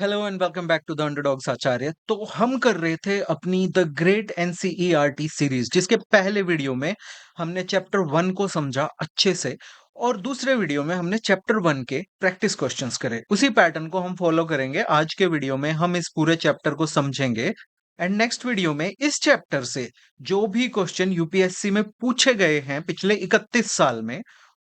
Hello and welcome back to the underdogs Acharya. तो हम कर रहे थे अपनी द ग्रेट एनसीईआरटी सीरीज, जिसके पहले वीडियो में हमने चैप्टर 1 को समझा अच्छे से और दूसरे वीडियो में हमने चैप्टर 1 के प्रैक्टिस क्वेश्चंस करे। उसी पैटर्न को हम फॉलो करेंगे। आज के वीडियो में हम इस पूरे चैप्टर को समझेंगे एंड नेक्स्ट वीडियो में इस चैप्टर से जो भी क्वेश्चन यूपीएससी में पूछे गए हैं पिछले 31 साल में,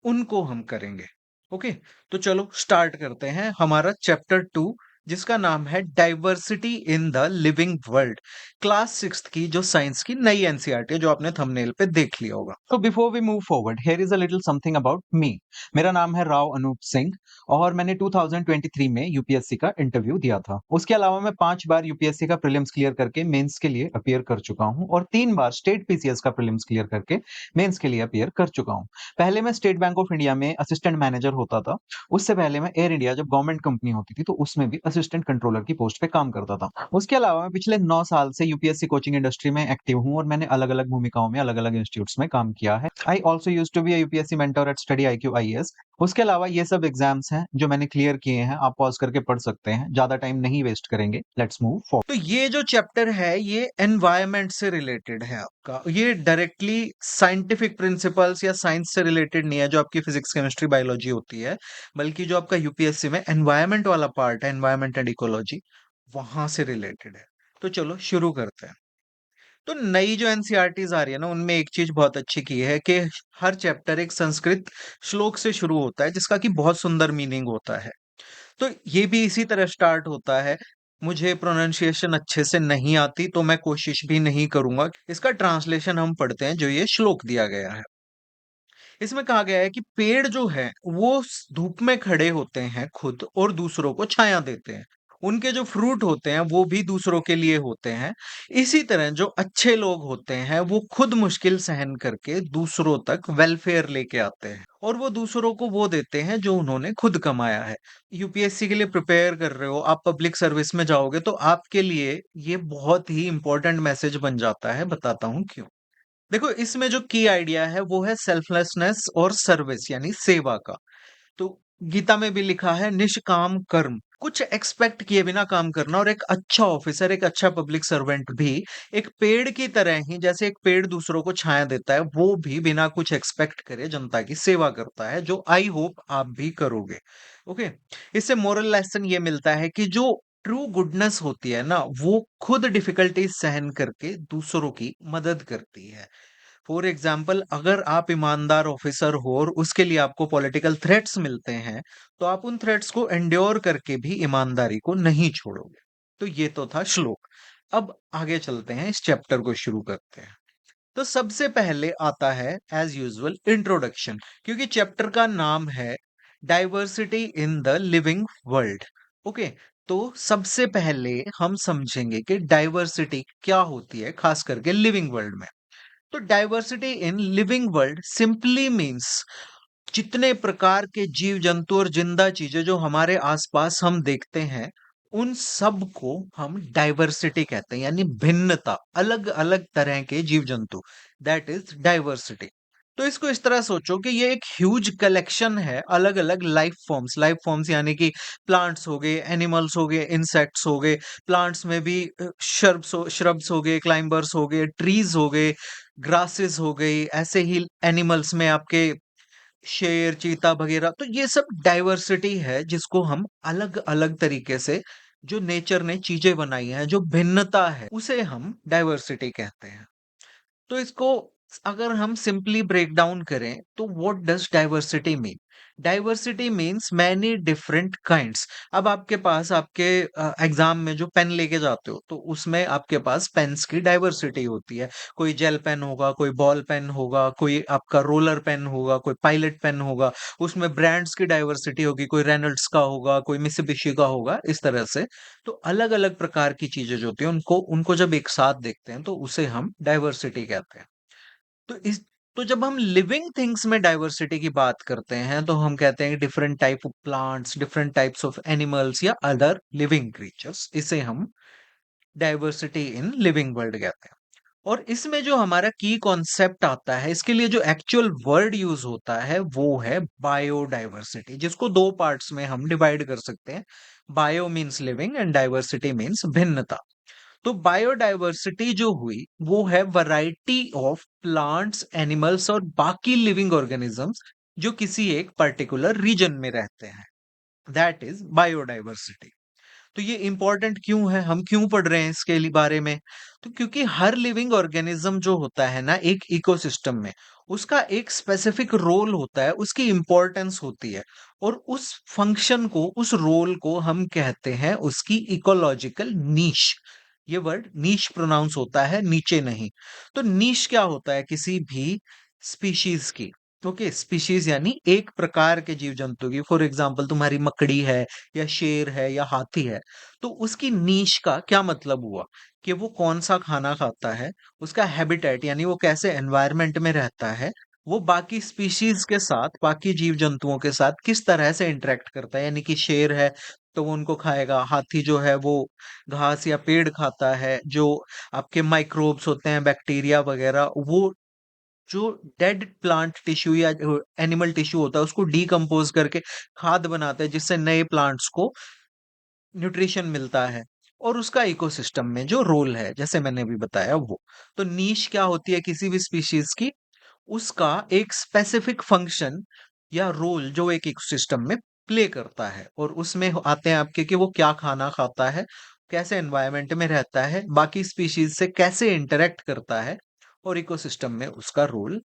उनको हम करेंगे। ओके, तो चलो स्टार्ट करते हैं हमारा चैप्टर 2, जिसका नाम है diversity in the living world. Class 6 की जो साइंस की नई एनसीईआरटी है, जो आपने थंबनेल पे देख लिया होगा। तो before we move forward, here is a little something about me. मेरा नाम है राव अनूप सिंह और मैंने 2023 में यूपीएससी का इंटरव्यू दिया था। उसके अलावा मैं 5 बार यूपीएससी का प्रीलिम्स क्लियर करके मेंस के लिए अपीयर कर चुका हूं और 3 बार स्टेट पीसीएस का प्रीलिम्स क्लियर करके मेंस के लिए अपीयर कर चुका हूं। पहले मैं स्टेट बैंक ऑफ इंडिया में असिस्टेंट मैनेजर होता था। उससे पहले मैं एयर इंडिया, जब गवर्नमेंट कंपनी होती थी, तो उसमें भी असिस्टेंट कंट्रोलर की पोस्ट पे काम करता था। उसके अलावा मैं पिछले 9 साल से यूपीएससी कोचिंग इंडस्ट्री में एक्टिव हूं और मैंने अलग-अलग भूमिकाओं में अलग-अलग इंस्टीट्यूट्स में काम किया है। I also used to be a UPSC mentor at Study IQ IAS. उसके अलावा ये सब एग्जाम्स हैं जो मैंने क्लियर किए हैं, आप पॉज करके पढ़ सकते हैं। ज्यादा टाइम नहीं वेस्ट करेंगे, लेट्स मूव फॉरवर्ड। तो ये जो चैप्टर है ये एनवायरनमेंट से रिलेटेड है आपका। ये डायरेक्टली साइंटिफिक प्रिंसिपल्स या साइंस से रिलेटेड नहीं है, जो आपकी फिजिक्स केमिस्ट्री बायोलॉजी होती है, बल्कि जो आपका यूपीएससी में एनवायरनमेंट वाला पार्ट है, एनवायरनमेंट एंड इकोलॉजी, वहां से रिलेटेड है। तो चलो शुरू करते हैं। तो नई जो एनसीईआरटीज आ रही है ना, उनमें एक चीज बहुत अच्छी की है कि हर चैप्टर एक संस्कृत श्लोक से शुरू होता है, जिसका कि बहुत सुंदर मीनिंग होता है। तो ये भी इसी तरह स्टार्ट होता है। मुझे प्रोनाउंसिएशन अच्छे से नहीं आती, तो मैं कोशिश भी नहीं करूंगा। इसका ट्रांसलेशन हम पढ़ते हैं, जो ये श्लोक दिया गया है। इसमें कहा गया है कि पेड़ जो है वो धूप में खड़े होते हैं खुद और दूसरों को छाया देते हैं। उनके जो फ्रूट होते हैं वो भी दूसरों के लिए होते हैं। इसी तरह जो अच्छे लोग होते हैं वो खुद मुश्किल सहन करके दूसरों तक वेलफेयर लेके आते हैं और वो दूसरों को वो देते हैं जो उन्होंने खुद कमाया है। यूपीएससी के लिए प्रिपेयर कर रहे हो, आप पब्लिक सर्विस में जाओगे, तो आपके लिए ये बहुत ही इंपॉर्टेंट मैसेज बन जाता है। बताता हूँ क्यों। देखो, इसमें जो की आइडिया है वो है सेल्फलेसनेस और सर्विस, यानी सेवा का। तो गीता में भी लिखा है निष्काम कर्म, कुछ एक्सपेक्ट किए बिना काम करना। और एक अच्छा ऑफिसर, एक अच्छा पब्लिक सर्वेंट भी एक पेड़ की तरह ही, जैसे एक पेड़ दूसरों को छाया देता है, वो भी बिना कुछ एक्सपेक्ट करे जनता की सेवा करता है, जो आई होप आप भी करोगे। ओके, इससे मोरल लेसन ये मिलता है कि जो ट्रू गुडनेस होती है ना, वो खुद डिफिकल्टीज सहन करके दूसरों की मदद करती है। फॉर एग्जाम्पल, अगर आप ईमानदार ऑफिसर हो और उसके लिए आपको पॉलिटिकल थ्रेट्स मिलते हैं, तो आप उन थ्रेट्स को एंड्योर करके भी ईमानदारी को नहीं छोड़ोगे। तो ये तो था श्लोक। अब आगे चलते हैं, इस चैप्टर को शुरू करते हैं। तो सबसे पहले आता है एज यूजुअल इंट्रोडक्शन, क्योंकि चैप्टर का नाम है diversity in the living world. Okay, तो सबसे पहले हम समझेंगे कि डाइवर्सिटी क्या होती है, खास करके लिविंग वर्ल्ड में। तो diversity in living world simply means जितने प्रकार के जीव जंतु और जिंदा चीजें जो हमारे आसपास हम देखते हैं, उन सब को हम डाइवर्सिटी कहते हैं, यानी भिन्नता, अलग अलग तरह के जीव जंतु, दैट इज डाइवर्सिटी। तो इसको इस तरह सोचो कि ये एक ह्यूज कलेक्शन है अलग अलग लाइफ फॉर्म्स यानी कि प्लांट्स हो गए, एनिमल्स हो गए, इंसेक्ट्स हो गए। प्लांट्स में भी श्रब्स हो गए, क्लाइंबर्स हो गए, ट्रीज हो गए, ग्रासेस हो गई। ऐसे ही एनिमल्स में आपके शेर, चीता वगैरह। तो ये सब डाइवर्सिटी है, जिसको हम अलग अलग तरीके से, जो नेचर ने चीजें बनाई हैं, जो भिन्नता है, उसे हम डाइवर्सिटी कहते हैं। तो इसको अगर हम सिंपली ब्रेक डाउन करें, तो what does diversity mean? Diversity means many different kinds. अब आपके पास आपके एग्जाम में जो पेन लेके जाते हो, तो उसमें आपके पास पेन्स की डाइवर्सिटी होती है। कोई जेल पेन होगा, कोई बॉल पेन होगा, कोई आपका रोलर पेन होगा, कोई पायलट पेन होगा। उसमें ब्रांड्स की डाइवर्सिटी होगी, कोई रेनल्ड्स का होगा, कोई मित्सुबिशी का होगा, इस तरह से। तो अलग अलग प्रकार की चीजें जो होती हैं, उनको उनको जब एक साथ देखते हैं, तो उसे हम डाइवर्सिटी कहते हैं। तो इस तो जब हम लिविंग थिंग्स में डाइवर्सिटी की बात करते हैं, तो हम कहते हैं different type of plants, different types of animals या अदर लिविंग क्रीचर्स, इसे हम डाइवर्सिटी इन लिविंग वर्ल्ड कहते हैं। और इसमें जो हमारा की कॉन्सेप्ट आता है, इसके लिए जो एक्चुअल वर्ड यूज होता है, वो है बायोडाइवर्सिटी, जिसको दो पार्ट्स में हम डिवाइड कर सकते हैं। Bio means living and diversity means भिन्नता। तो बायोडाइवर्सिटी जो हुई वो है वैरायटी ऑफ प्लांट्स, एनिमल्स और बाकी लिविंग ऑर्गेनिजम्स जो किसी एक पर्टिकुलर रीजन में रहते हैं, दैट इज बायोडाइवर्सिटी। तो ये इंपॉर्टेंट क्यों है, हम क्यों पढ़ रहे हैं इसके बारे में? तो क्योंकि हर लिविंग ऑर्गेनिज्म जो होता है ना एक इकोसिस्टम में, उसका एक स्पेसिफिक रोल होता है, उसकी इंपॉर्टेंस होती है, और उस फंक्शन को, उस रोल को हम कहते हैं उसकी इकोलॉजिकल नीश। ये वर्ड नीश प्रोनाउंस होता है, नीचे नहीं। तो नीश क्या होता है किसी भी स्पीशीज की? ओके, स्पीशीज यानी एक प्रकार के जीव जंतु की। फॉर एग्जाम्पल तुम्हारी मकड़ी है या शेर है या हाथी है, तो उसकी नीश का क्या मतलब हुआ कि वो कौन सा खाना खाता है, उसका हैबिटेट यानी वो कैसे एनवायरनमेंट में रहता है, वो बाकी स्पीशीज के साथ, बाकी जीव जंतुओं के साथ किस तरह से इंटरेक्ट करता है। यानी कि शेर है तो वो उनको खाएगा, हाथी जो है वो घास या पेड़ खाता है, जो आपके माइक्रोब्स होते हैं, बैक्टीरिया वगैरह, वो जो डेड प्लांट टिश्यू या एनिमल टिश्यू होता है उसको डीकंपोज करके खाद बनाते हैं, जिससे नए प्लांट्स को न्यूट्रिशन मिलता है। और उसका इकोसिस्टम में जो रोल है, जैसे मैंने अभी बताया वो, तो नीश क्या होती है किसी भी स्पीशीज की? उसका एक स्पेसिफिक फंक्शन या रोल जो एक इकोसिस्टम में प्ले करता है, और उसमें आते हैं आपके कि वो क्या खाना खाता है, कैसे एनवायरनमेंट में रहता है, बाकी स्पीशीज से कैसे इंटरेक्ट करता है, और इकोसिस्टम में उसका रोल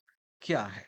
क्या है।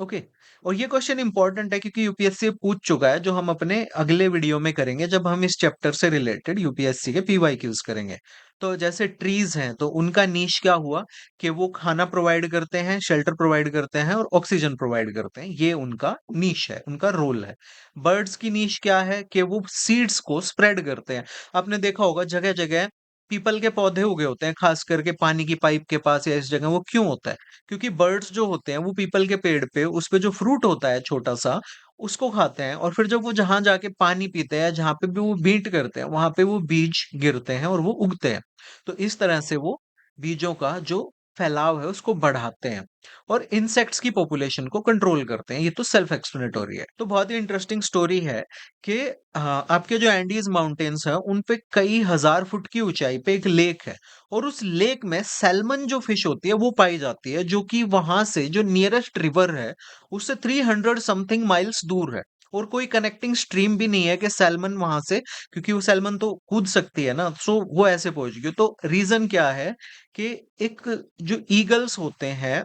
ओके। और ये क्वेश्चन इंपॉर्टेंट है क्योंकि यूपीएससी पूछ चुका है, जो हम अपने अगले वीडियो में करेंगे जब हम इस चैप्टर से रिलेटेड यूपीएससी के पीवाईक्यूज करेंगे। तो जैसे ट्रीज हैं तो उनका नीश क्या हुआ कि वो खाना प्रोवाइड करते हैं, शेल्टर प्रोवाइड करते हैं और ऑक्सीजन प्रोवाइड करते हैं, ये उनका नीश है, उनका रोल है। बर्ड्स की नीश क्या है कि वो सीड्स को स्प्रेड करते हैं। आपने देखा होगा जगह जगह पीपल के पौधे उगे होते हैं, खास करके पानी की पाइप के पास या इस जगह। वो क्यों होता है? क्योंकि बर्ड्स जो होते हैं वो पीपल के पेड़ पे उस पे जो फ्रूट होता है छोटा सा, उसको खाते हैं, और फिर जब वो जहां जाके पानी पीते हैं, जहां पे भी वो बीट करते हैं, वहां पे वो बीज गिरते हैं और वो उगते हैं। तो इस तरह से वो बीजों का जो फैलाव है उसको बढ़ाते हैं और इंसेक्ट्स की पॉपुलेशन को कंट्रोल करते हैं। ये तो सेल्फ एक्सप्लेनेटरी है। तो बहुत ही इंटरेस्टिंग स्टोरी है कि आपके जो एंडीज माउंटेन्स हैं उन पे कई हजार फुट की ऊंचाई पे एक लेक है, और उस लेक में सैल्मन जो फिश होती है वो पाई जाती है, जो कि वहां से जो नियरेस्ट रिवर है उससे 300 समथिंग माइल्स दूर है। और कोई कनेक्टिंग स्ट्रीम भी नहीं है कि सैल्मन वहां से, क्योंकि वो सैल्मन तो कूद सकती है ना, सो वो ऐसे पहुंच गई। तो रीजन क्या है कि एक जो ईगल्स होते हैं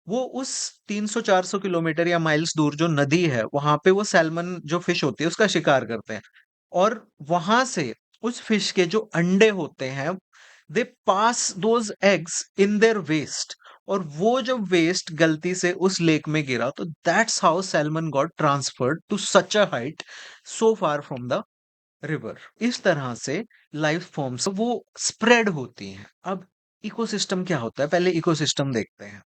वो उस 300-400 किलोमीटर या माइल्स दूर जो नदी है वहां पे वो सैल्मन जो फिश होती है उसका शिकार करते हैं, और वहां से उस फिश के जो अंडे होते हैं, they pass those eggs in their waste, और वो जब वेस्ट गलती से उस लेक में गिरा तो that's how salmon got transferred to such a height so far from the river. इस तरह से लाइफ फॉर्म्स वो स्प्रेड होती हैं। अब इकोसिस्टम क्या होता है, पहले इकोसिस्टम देखते हैं।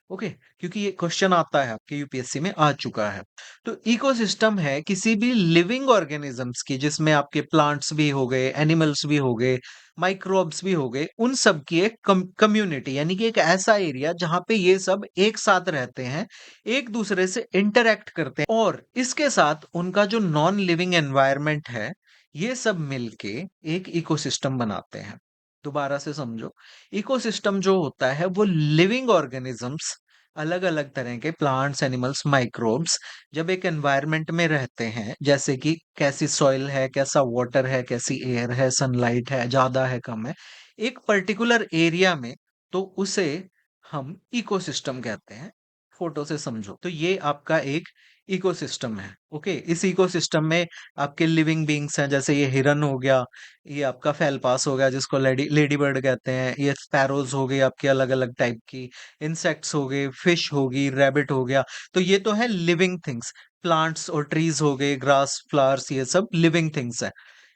ओके, क्योंकि ये क्वेश्चन आता है आपके यूपीएससी में आ चुका है। तो इकोसिस्टम है किसी भी लिविंग ऑर्गेनिजम्स की, जिसमें आपके प्लांट्स भी हो गए, एनिमल्स भी हो गए, माइक्रोब्स भी हो गए, उन सब की एक कम्युनिटी, यानी कि एक ऐसा एरिया जहां पे ये सब एक साथ रहते हैं, एक दूसरे से इंटरेक्ट करते हैं, और इसके साथ उनका जो नॉन लिविंग एनवायरनमेंट है, ये सब मिलके एक इकोसिस्टम बनाते हैं। दोबारा से समझो, इकोसिस्टम जो होता है वो लिविंग ऑर्गेनिजम्स, अलग अलग तरह के प्लांट्स, एनिमल्स, माइक्रोब्स जब एक एनवायरनमेंट में रहते हैं, जैसे कि कैसी सॉइल है, कैसा वाटर है, कैसी एयर है, सनलाइट है, ज्यादा है, कम है, एक पर्टिकुलर एरिया में, तो उसे हम इकोसिस्टम कहते हैं। फोटो से समझो तो ये आपका एक इकोसिस्टम है। ओके, इस इकोसिस्टम में आपके लिविंग बींग्स हैं, जैसे ये हिरन हो गया, ये आपका फैलपास हो गया जिसको लेडी बर्ड कहते हैं, ये स्पैरोज हो गई आपकी अलग अलग टाइप की, इंसेक्ट्स हो गए, फिश होगी, रैबिट हो गया। तो ये तो है लिविंग थिंग्स। प्लांट्स और ट्रीज हो गए, ग्रास, फ्लावर्स, ये सब लिविंग थिंग्स है।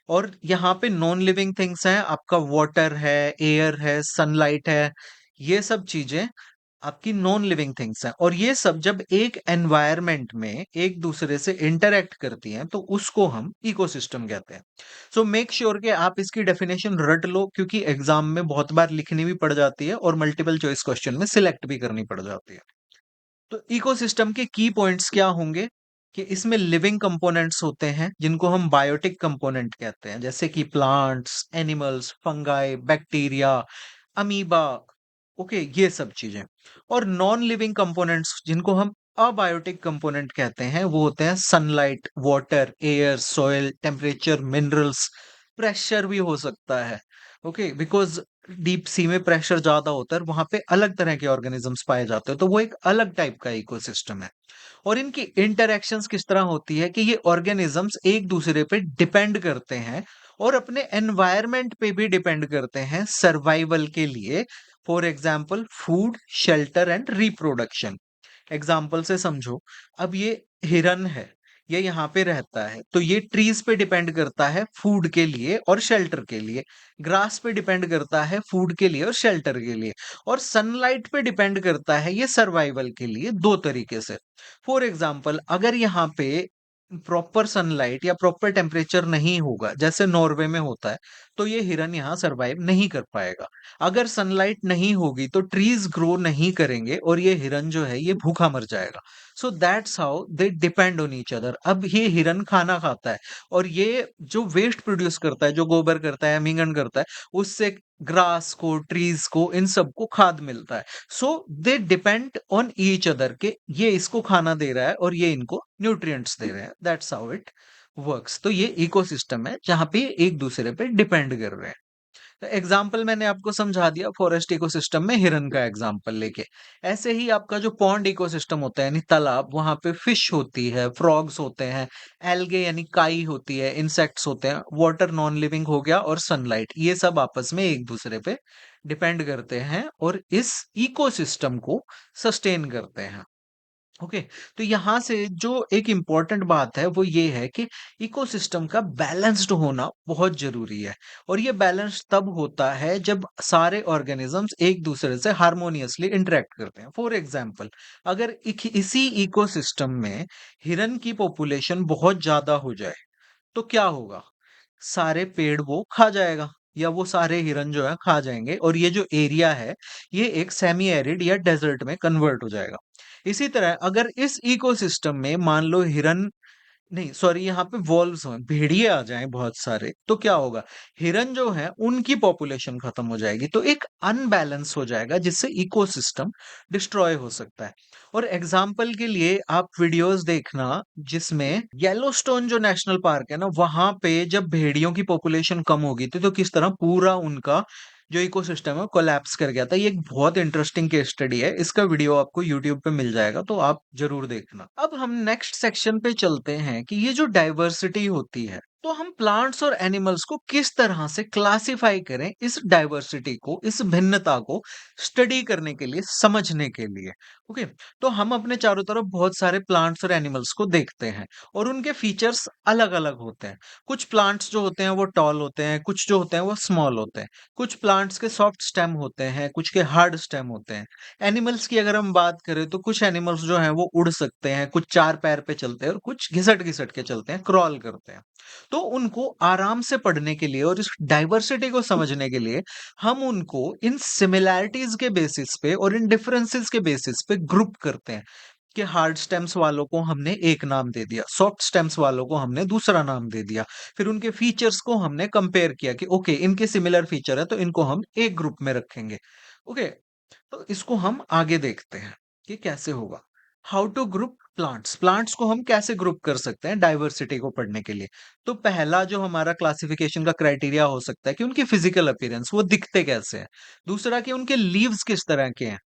और यहाँ पे नॉन लिविंग थिंग्स हैं, आपका वाटर है, एयर है, सनलाइट है, ये सब चीजें आपकी नॉन लिविंग थिंग्स हैं। और ये सब जब एक एनवायरनमेंट में एक दूसरे से इंटरेक्ट करती हैं तो उसको हम इकोसिस्टम कहते हैं। सो मेक श्योर कि आप इसकी डेफिनेशन रट लो, क्योंकि एग्जाम में बहुत बार लिखनी भी पड़ जाती है और मल्टीपल चॉइस क्वेश्चन में सिलेक्ट भी करनी पड़ जाती है। तो इकोसिस्टम के की पॉइंट्स क्या होंगे? कि इसमें लिविंग कंपोनेंट्स होते हैं जिनको हम बायोटिक कंपोनेंट कहते हैं, जैसे कि plants, animals, fungi, bacteria, amoeba, okay, ये सब चीजें। और नॉन लिविंग कंपोनेंट्स जिनको हम अबायोटिक कंपोनेंट कहते हैं, वो होते हैं sunlight, water, air, soil, temperature, minerals, pressure भी हो सकता है। ओके, बिकॉज डीप सी में प्रेशर ज्यादा होता है और वहां पे अलग तरह के ऑर्गेनिजम्स पाए जाते हैं, तो वो एक अलग टाइप का इकोसिस्टम है। और इनकी इंटरैक्शंस किस तरह होती है कि ये ऑर्गेनिजम्स एक दूसरे पे डिपेंड करते हैं और अपने एनवायरनमेंट पे भी डिपेंड करते हैं सर्वाइवल के लिए। For example food, shelter and reproduction. Example से समझो, अब ये हिरन है, ये यहाँ पे रहता है, तो ये ट्रीज पे डिपेंड करता है फूड के लिए और शेल्टर के लिए, ग्रास पे डिपेंड करता है फूड के लिए और शेल्टर के लिए, और सनलाइट पे डिपेंड करता है ये सर्वाइवल के लिए, दो तरीके से। फॉर एग्जाम्पल, अगर यहाँ पे प्रॉपर सनलाइट या प्रॉपर टेम्परेचर नहीं होगा जैसे नॉर्वे में होता है, तो ये हिरन यहाँ सरवाइव नहीं कर पाएगा। अगर सनलाइट नहीं होगी तो ट्रीज ग्रो नहीं करेंगे और ये हिरन जो है ये भूखा मर जाएगा। So that's how they depend on each other. अब ये हिरन खाना खाता है और ये जो वेस्ट प्रोड्यूस करता है, जो गोबर करता है, मींगन करता है, उससे ग्रास को, ट्रीज को, इन सबको खाद मिलता है। So they depend on each other के ये इसको खाना दे रहा है और ये इनको न्यूट्रिएंट्स दे रहे हैं। That's how it works. तो ये इकोसिस्टम है जहां पे एक दूसरे पे डिपेंड कर रहे हैं। एग्जाम्पल मैंने आपको समझा दिया फॉरेस्ट इकोसिस्टम में हिरन का एग्जाम्पल लेके। ऐसे ही आपका जो पॉन्ड इकोसिस्टम होता है यानी तालाब, वहां पे फिश होती है, फ्रॉग्स होते हैं, एल्गे यानी काई होती है, इंसेक्ट्स होते हैं, वाटर नॉन लिविंग हो गया, और सनलाइट, ये सब आपस में एक दूसरे पे डिपेंड करते हैं और इस इकोसिस्टम को सस्टेन करते हैं। ओके, तो यहाँ से जो एक इम्पॉर्टेंट बात है वो ये है कि इकोसिस्टम का बैलेंस्ड होना बहुत जरूरी है। और ये बैलेंस तब होता है जब सारे ऑर्गेनिजम्स एक दूसरे से हार्मोनियसली इंटरेक्ट करते हैं। फॉर एग्जाम्पल, अगर इसी इकोसिस्टम में हिरन की पॉपुलेशन बहुत ज्यादा हो जाए तो क्या होगा? सारे पेड़ वो खा जाएगा, या वो सारे हिरन जो है खा जाएंगे, और ये जो एरिया है ये एक सेमी एरिड या डेजर्ट में कन्वर्ट हो जाएगा। इसी तरह अगर इस इकोसिस्टम में मान लो हिरन, नहीं सॉरी, यहाँ पे वॉल्व्स हैं, भेड़िए आ जाएं बहुत सारे, तो क्या होगा? हिरन जो है उनकी पॉपुलेशन खत्म हो जाएगी, तो एक अनबैलेंस हो जाएगा जिससे इकोसिस्टम डिस्ट्रॉय हो सकता है। और एग्जाम्पल के लिए आप वीडियोस देखना जिसमें येलोस्टोन जो नेशनल पार्क है ना, वहां पे जब भेड़ियों की पॉपुलेशन कम हो गई थी तो किस तरह पूरा उनका जो इकोसिस्टम है कोलैप्स कर गया था। ये एक बहुत इंटरेस्टिंग केस स्टडी है, इसका वीडियो आपको यूट्यूब पे मिल जाएगा, तो आप जरूर देखना। अब हम नेक्स्ट सेक्शन पे चलते हैं कि ये जो डाइवर्सिटी होती है, तो हम प्लांट्स और एनिमल्स को किस तरह से क्लासिफाई करें, इस डाइवर्सिटी को, इस भिन्नता को स्टडी करने के लिए, समझने के लिए। ओके, तो हम अपने चारों तरफ बहुत सारे प्लांट्स और एनिमल्स को देखते हैं और उनके फीचर्स अलग अलग होते हैं। कुछ प्लांट्स जो होते हैं वो टॉल होते हैं, कुछ जो होते हैं वो स्मॉल होते हैं, कुछ प्लांट्स के सॉफ्ट स्टेम होते हैं, कुछ के हार्ड स्टेम होते हैं। एनिमल्स की अगर हम बात करें तो कुछ एनिमल्स जो हैं वो उड़ सकते हैं, कुछ चार पैर पे चलते हैं और कुछ घिसट घिसट के चलते हैं, क्रॉल करते हैं। तो उनको आराम से पढ़ने के लिए और इस डाइवर्सिटी को समझने के लिए हम उनको इन सिमिलैरिटीज के बेसिस पे और इन डिफरेंसेस के बेसिस पे ग्रुप करते हैं कि हार्ड स्टेम्स वालों को हमने एक नाम दे दिया, सॉफ्ट स्टेम्स वालों को हमने दूसरा नाम दे दिया, फिर उनके फीचर्स को हमने कंपेयर किया कि ओके इनके सिमिलर फीचर है तो इनको हम एक ग्रुप में रखेंगे। ओके, तो इसको हम आगे देखते हैं कि कैसे होगा। How to group plants, plants को हम कैसे ग्रुप कर सकते हैं डाइवर्सिटी को पढ़ने के लिए। तो पहला जो हमारा क्लासिफिकेशन का क्राइटेरिया हो सकता है कि उनकी फिजिकल अपीयरेंस, वो दिखते कैसे हैं। दूसरा कि उनके लीव्स किस तरह के हैं।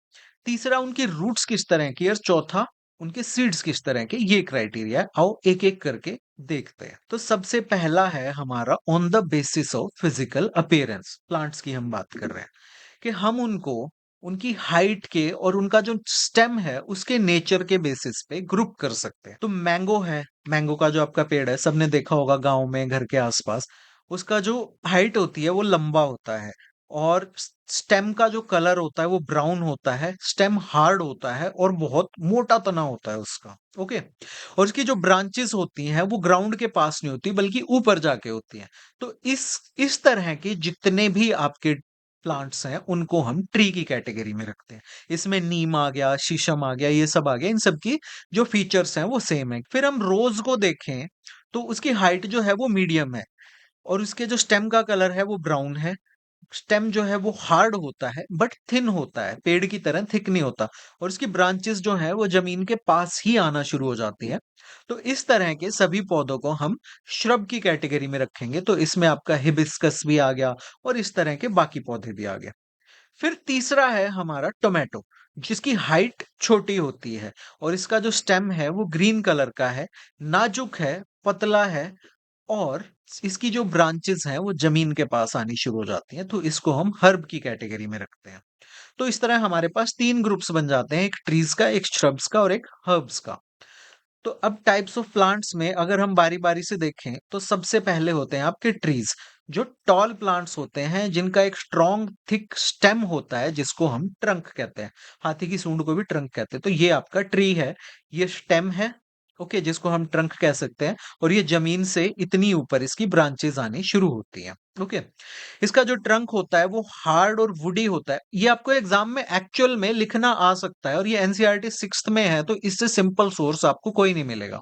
तीसरा उनकी रूट्स किस तरह की है, और चौथा उनके सीड्स किस तरह के। ये क्राइटेरिया है, आओ एक एक करके देखते हैं। तो सबसे पहला है हमारा on the basis of physical appearance. Plants की हम बात कर रहे हैं कि हम उनको उनकी हाइट के और उनका जो स्टेम है उसके नेचर के बेसिस पे ग्रुप कर सकते हैं। तो मैंगो है, मैंगो का जो आपका पेड़ है, सबने देखा होगा गांव में घर के आसपास, उसका जो हाइट होती है वो लंबा होता है, और स्टेम का जो कलर होता है वो ब्राउन होता है, स्टेम हार्ड होता है और बहुत मोटा तना होता है उसका। ओके, और उसकी जो ब्रांचेस होती हैं वो ग्राउंड के पास नहीं होती बल्कि ऊपर जाके होती हैं। तो इस तरह के जितने भी आपके प्लांट्स हैं, उनको हम ट्री की कैटेगरी में रखते हैं। इसमें नीम आ गया, शीशम आ गया, ये सब आ गया। इन सब की जो फीचर्स हैं वो सेम है। फिर हम रोज को देखें तो उसकी हाइट जो है वो मीडियम है और उसके जो स्टेम का कलर है वो ब्राउन है। स्टेम जो है वो हार्ड होता है बट थिन होता है, पेड़ की तरह थिक नहीं होता। और इसकी ब्रांचेस जो है वो जमीन के पास ही आना शुरू हो जाती है। तो इस तरह के सभी पौधों को हम श्रब की कैटेगरी में रखेंगे। तो इसमें आपका हिबिस्कस भी आ गया और इस तरह के बाकी पौधे भी आ गए। फिर तीसरा है हमारा टोमेटो, जिसकी हाइट छोटी होती है और इसका जो स्टेम है वो ग्रीन कलर का है, नाजुक है, पतला है और इसकी जो ब्रांचेस हैं वो जमीन के पास आनी शुरू हो जाती हैं। तो इसको हम हर्ब की कैटेगरी में रखते हैं। तो इस तरह हमारे पास 3 ग्रुप्स बन जाते हैं, एक ट्रीज का, एक श्रब्स का और एक हर्ब्स का। तो अब टाइप्स ऑफ प्लांट्स में अगर हम बारी-बारी से देखें तो सबसे पहले होते हैं आपके ट्रीज, जो टॉल प्लांट्स होते हैं जिनका एक स्ट्रॉन्ग थिक स्टेम होता है जिसको हम ट्रंक कहते हैं। हाथी की सूंड को भी ट्रंक कहते हैं। तो ये आपका ट्री है, ये स्टेम है, ओके, जिसको हम ट्रंक कह सकते हैं। और ये जमीन से इतनी ऊपर इसकी ब्रांचेस आनी शुरू होती हैं। ओके, इसका जो ट्रंक होता है वो हार्ड और वुडी होता है। ये आपको एग्जाम में एक्चुअल में लिखना आ सकता है और ये एनसीईआरटी 6th में है, तो इससे सिंपल सोर्स आपको कोई नहीं मिलेगा।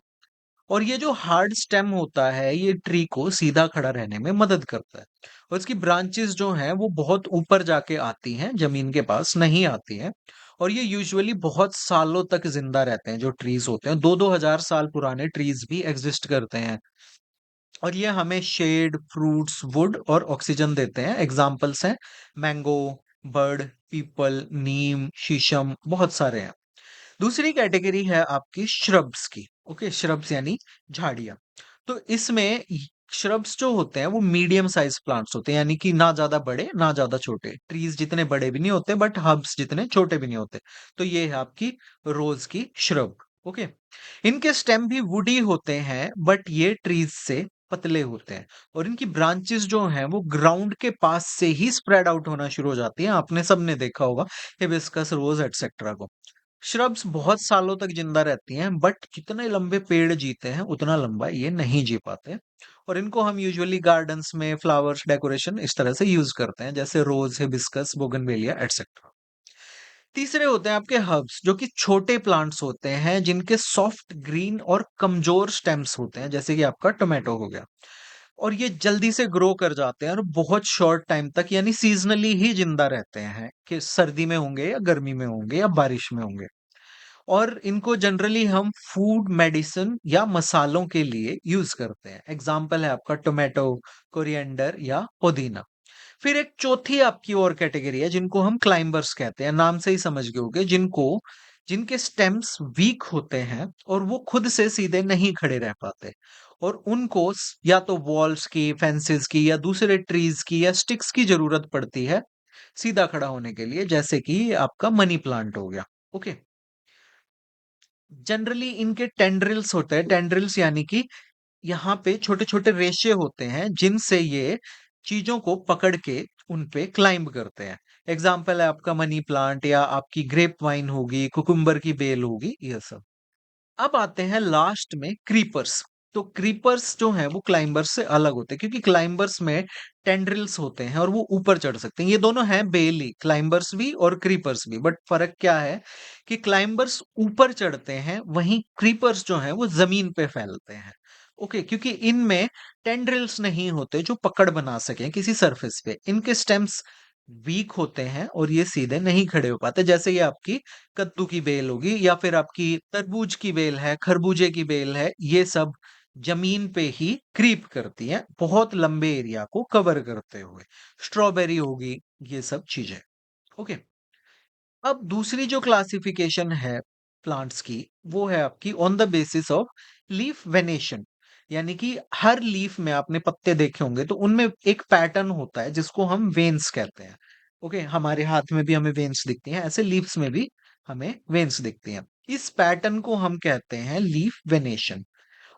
और ये जो हार्ड स्टेम होता है ये ट्री को सीधा खड़ा रहने में मदद करता है। और इसकी ब्रांचेस जो हैं वो बहुत ऊपर जाके आती हैं, जमीन के पास नहीं आती हैं। और ये यूजुअली बहुत सालों तक जिंदा रहते हैं। जो ट्रीज होते हैं, 2-2 हजार साल पुराने ट्रीज भी एग्जिस्ट करते हैं। और ये हमें शेड, फ्रूट्स, वुड और ऑक्सीजन देते हैं। एग्जाम्पल्स हैं मैंगो, बर्ड, पीपल, नीम, शीशम, बहुत सारे हैं। दूसरी कैटेगरी है आपकी श्रब्स की। ओके, श्रब्स यानी झाड़ियां। तो इसमें श्रब्स जो होते हैं वो मीडियम साइज प्लांट्स होते हैं, यानी कि ना ज्यादा बड़े ना ज्यादा छोटे। ट्रीज जितने बड़े भी नहीं होते बट हर्ब्स जितने छोटे भी नहीं होते। तो ये है आपकी रोज की श्रब। ओके, इनके स्टेम भी वुडी होते हैं बट ये ट्रीज से पतले होते हैं। और इनकी ब्रांचेस जो हैं वो ग्राउंड के पास से ही स्प्रेड आउट होना शुरू हो जाती हैं। आपने सबने देखा होगा हिबिस्कस, रोज एटसेट्रा को। श्रब्स बहुत सालों तक जिंदा रहती हैं बट जितने लंबे पेड़ जीते हैं उतना लंबा ये नहीं जी पाते। और इनको हम यूजुअली गार्डन्स में फ्लावर्स डेकोरेशन इस तरह से यूज करते हैं, जैसे रोज, हिबिस्कस, बोगनवेलिया एटसेट्रा। तीसरे होते हैं आपके हर्ब्स, जो कि छोटे प्लांट्स होते हैं जिनके सॉफ्ट ग्रीन और कमजोर स्टेम्स होते हैं, जैसे कि आपका टोमेटो हो गया। और ये जल्दी से ग्रो कर जाते हैं और बहुत शॉर्ट टाइम तक यानी सीजनली ही जिंदा रहते हैं, कि सर्दी में होंगे या गर्मी में होंगे या बारिश में होंगे। और इनको जनरली हम फूड, मेडिसिन या मसालों के लिए यूज करते हैं। एग्जाम्पल है आपका टोमेटो, कोरिएंडर या पुदीना। फिर एक चौथी आपकी और कैटेगरी है जिनको हम क्लाइंबर्स कहते हैं। नाम से ही समझ गए होंगे, जिनके स्टेम्स वीक होते हैं और वो खुद से सीधे नहीं खड़े रह पाते। और उनको या तो वॉल्स की, फेंसेस की या दूसरे ट्रीज की या स्टिक्स की जरूरत पड़ती है सीधा खड़ा होने के लिए, जैसे कि आपका मनी प्लांट हो गया। ओके, जनरली इनके टेंड्रिल्स होते हैं। टेंड्रिल्स यानी कि यहाँ पे छोटे-छोटे रेशे होते हैं जिनसे ये चीजों को पकड़ के उन पे क्लाइंब करते हैं। एग्जाम्पल है आपका मनी प्लांट या आपकी ग्रेप वाइन होगी, कुकुम्बर की बेल होगी, ये सब। अब आते हैं लास्ट में क्रीपर्स। तो क्रीपर्स जो हैं वो क्लाइंबर्स से अलग होते हैं, क्योंकि क्लाइंबर्स में टेंड्रिल्स होते हैं और वो ऊपर चढ़ सकते हैं। ये दोनों हैं बेल ही, क्लाइंबर्स भी और क्रीपर्स भी। बट फर्क क्या है कि क्लाइंबर्स ऊपर चढ़ते हैं, वहीं क्रीपर्स जो हैं वो जमीन पे फैलते हैं। ओके, क्योंकि इनमें टेंड्रिल्स नहीं होते जो पकड़ बना सकें किसी सरफेस पे। इनके स्टेम्स वीक होते हैं और ये सीधे नहीं खड़े हो पाते। जैसे ये आपकी कद्दू की बेल होगी या फिर आपकी तरबूज की बेल है, खरबूजे की बेल है, ये सब जमीन पे ही क्रीप करती हैं, बहुत लंबे एरिया को कवर करते हुए। स्ट्रॉबेरी होगी, ये सब चीजें। ओके, अब दूसरी जो क्लासिफिकेशन है प्लांट्स की, वो है आपकी on the basis of leaf venation. यानी कि हर लीफ में आपने पत्ते देखे होंगे तो उनमें एक पैटर्न होता है जिसको हम वेन्स कहते हैं। ओके, हमारे हाथ में भी हमें वेन्स दिखती हैं, ऐसे लीव्स में भी हमें वेन्स दिखती हैं। इस पैटर्न को हम कहते हैं लीफ वेनेशन।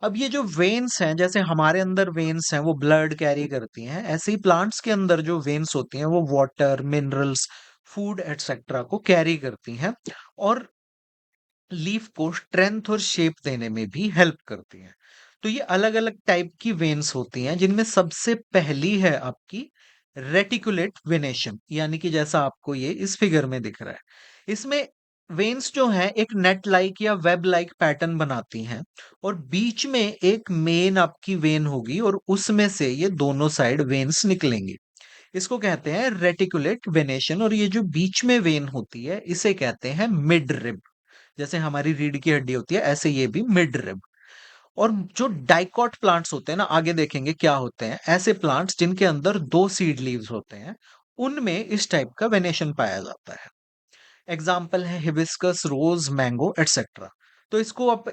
अब ये जो वेन्स हैं, जैसे हमारे अंदर वेन्स हैं वो ब्लड कैरी करती हैं, ऐसे ही प्लांट्स के अंदर जो वेन्स होती हैं वो वाटर, मिनरल्स, फूड एटसेट्रा को कैरी करती हैं और लीफ को स्ट्रेंथ और शेप देने में भी हेल्प करती हैं। तो ये अलग-अलग टाइप की वेन्स होती हैं, जिनमें सबसे पहली है आपकी रेटिकुलेट वेनेशन, यानी कि जैसा आपको ये इस फिगर में दिख रहा है। इसमें वेन्स जो हैं एक नेट लाइक या वेब लाइक पैटर्न बनाती हैं और बीच में एक मेन आपकी वेन होगी और उसमें से ये दोनों साइड वेन्स निकलेंगी। इसको कहते हैं रेटिकुलेट वेनेशन और ये जो बीच में वेन होती है इसे कहते हैं मिड रिब। जैसे हमारी रीढ़ की हड्डी होती है ऐसे ये भी मिड रिब। और जो डाइकॉट प्लांट्स होते हैं ना, आगे देखेंगे क्या होते हैं, ऐसे प्लांट्स जिनके अंदर दो सीड लीव्स होते हैं उनमें इस टाइप का वेनेशन पाया जाता है। एग्जाम्पल है हिबिस्कस, रोज, मैंगो एटसेट्रा। तो इसको आप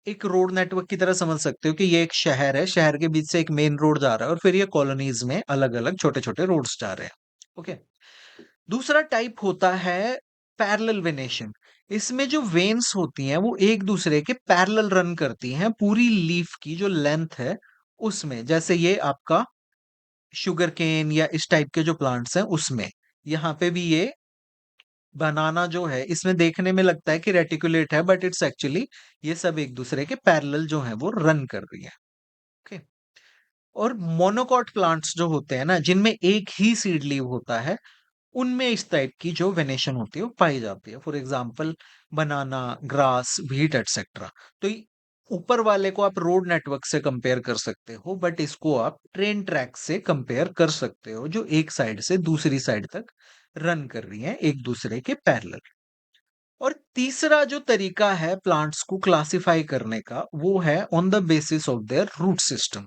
एक रोड नेटवर्क की तरह समझ सकते हो कि ये एक शहर है, शहर के बीच से एक मेन रोड जा रहा है और फिर ये कॉलोनीज में अलग अलग छोटे छोटे रोड्स जा रहे हैं। ओके। दूसरा टाइप होता है पैरेलल वेनेशन। इसमें जो वेन्स होती हैं वो एक दूसरे के पैरेलल रन करती हैं पूरी लीफ की जो लेंथ है उसमें। जैसे ये आपका शुगर केन या इस टाइप के जो प्लांट्स हैं उसमें, यहाँ पे भी ये बनाना जो है इसमें देखने में लगता है कि रेटिकुलेट है बट इट्स एक्चुअली ये सब एक दूसरे के पैरेलल जो है वो रन कर रही है। ओके। और मोनोकॉट प्लांट्स जो होते हैं ना जिनमें एक ही सीड लीव होता है उनमें इस टाइप की जो वेनेशन होती है वो पाई जाती है। For example banana, grass, wheat etcetera. तो ऊपर वाले को आप रोड नेटवर्क से कंपेयर कर सकते हो बट इसको आप ट्रेन ट्रैक से कंपेयर कर सकते हो जो एक साइड से दूसरी साइड तक रन कर रही हैं एक दूसरे के पैरेलल। और तीसरा जो तरीका है प्लांट्स को क्लासिफाई करने का वो है on the basis of their root system.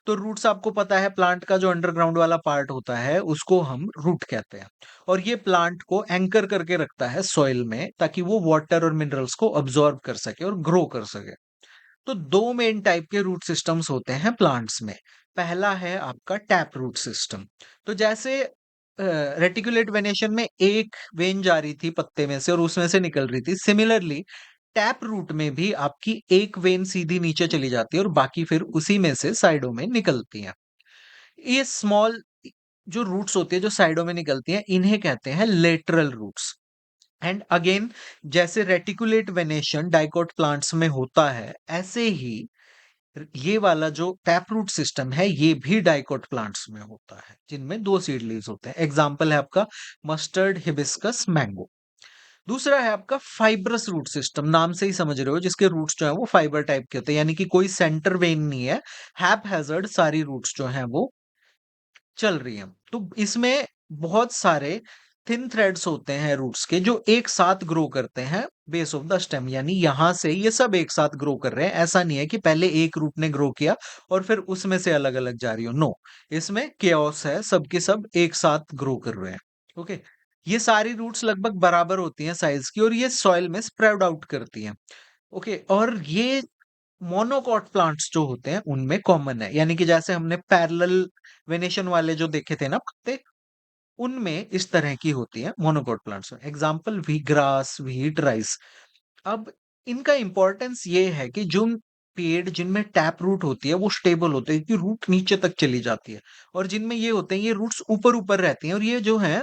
तो रूट्स आपको पता है प्लांट का जो अंडरग्राउंड वाला पार्ट होता है उसको हम रूट कहते हैं और ये प्लांट को एंकर करके रखता है सॉइल में ताकि वो वाटर और मिनरल्स को अब्सॉर्ब कर सके और ग्रो कर सके। तो दो मेन टाइप के रूट सिस्टम्स होते हैं प्लांट्स में। पहला है आपका टैप रूट सिस्टम। तो जैसे रेटिकुलेट वेनेशन में एक वेन जा रही थी पत्ते में से और उसमें से निकल रही थी, सिमिलरली टैप रूट में भी आपकी एक वेन सीधी नीचे चली जाती है और बाकी फिर उसी में से साइडों में निकलती हैं। ये स्मॉल जो रूट्स होती है जो साइडों में निकलती हैं इन्हें कहते हैं लेटरल रूट्स। एंड अगेन जैसे रेटिकुलेट वेनेशन डाइकोट प्लांट्स में होता है ऐसे ही ये वाला जो टैप रूट सिस्टम है ये भी डाइकोट प्लांट्स में होता है जिनमें दो सीड लीव्स होते हैं। एग्जांपल है आपका मस्टर्ड, हिबिस्कस, मैंगो। दूसरा है आपका फाइब्रस रूट सिस्टम, नाम से ही समझ रहे हो जिसके रूट्स जो है वो फाइबर टाइप के होते हैं, यानी कि कोई सेंटर वेन नहीं है, हैप सारी रूट्स जो हैं वो चल रही हैं। तो इसमें बहुत सारे थिन थ्रेड्स होते हैं रूट्स के जो एक साथ ग्रो करते हैं बेस ऑफ द स्टेम, यानी यहां से ये सब एक साथ ग्रो कर रहे हैं। ऐसा नहीं है कि पहले एक रूट ने ग्रो किया और फिर उसमें से अलग अलग जा रही हो, नो। इसमें केओस है, सबके सब एक साथ ग्रो कर रहे हैं। ओके। ये सारी रूट्स लगभग बराबर होती हैं साइज की और ये सॉइल में स्प्रेड आउट करती हैं। ओके। और ये मोनोकॉट प्लांट्स जो होते हैं उनमें कॉमन है, यानी कि जैसे हमने पैरेलल वेनेशन वाले जो देखे थे ना पत्ते, उनमें इस तरह की होती है मोनोकॉट प्लांट्स में। Example we grass, wheat, rice. अब इनका इंपॉर्टेंस ये है कि जो पेड़ जिनमें टैप रूट होती है वो स्टेबल होते हैं कि रूट नीचे तक चली जाती है और जिनमें ये होते हैं ये रूट्स ऊपर ऊपर रहती हैं और ये जो है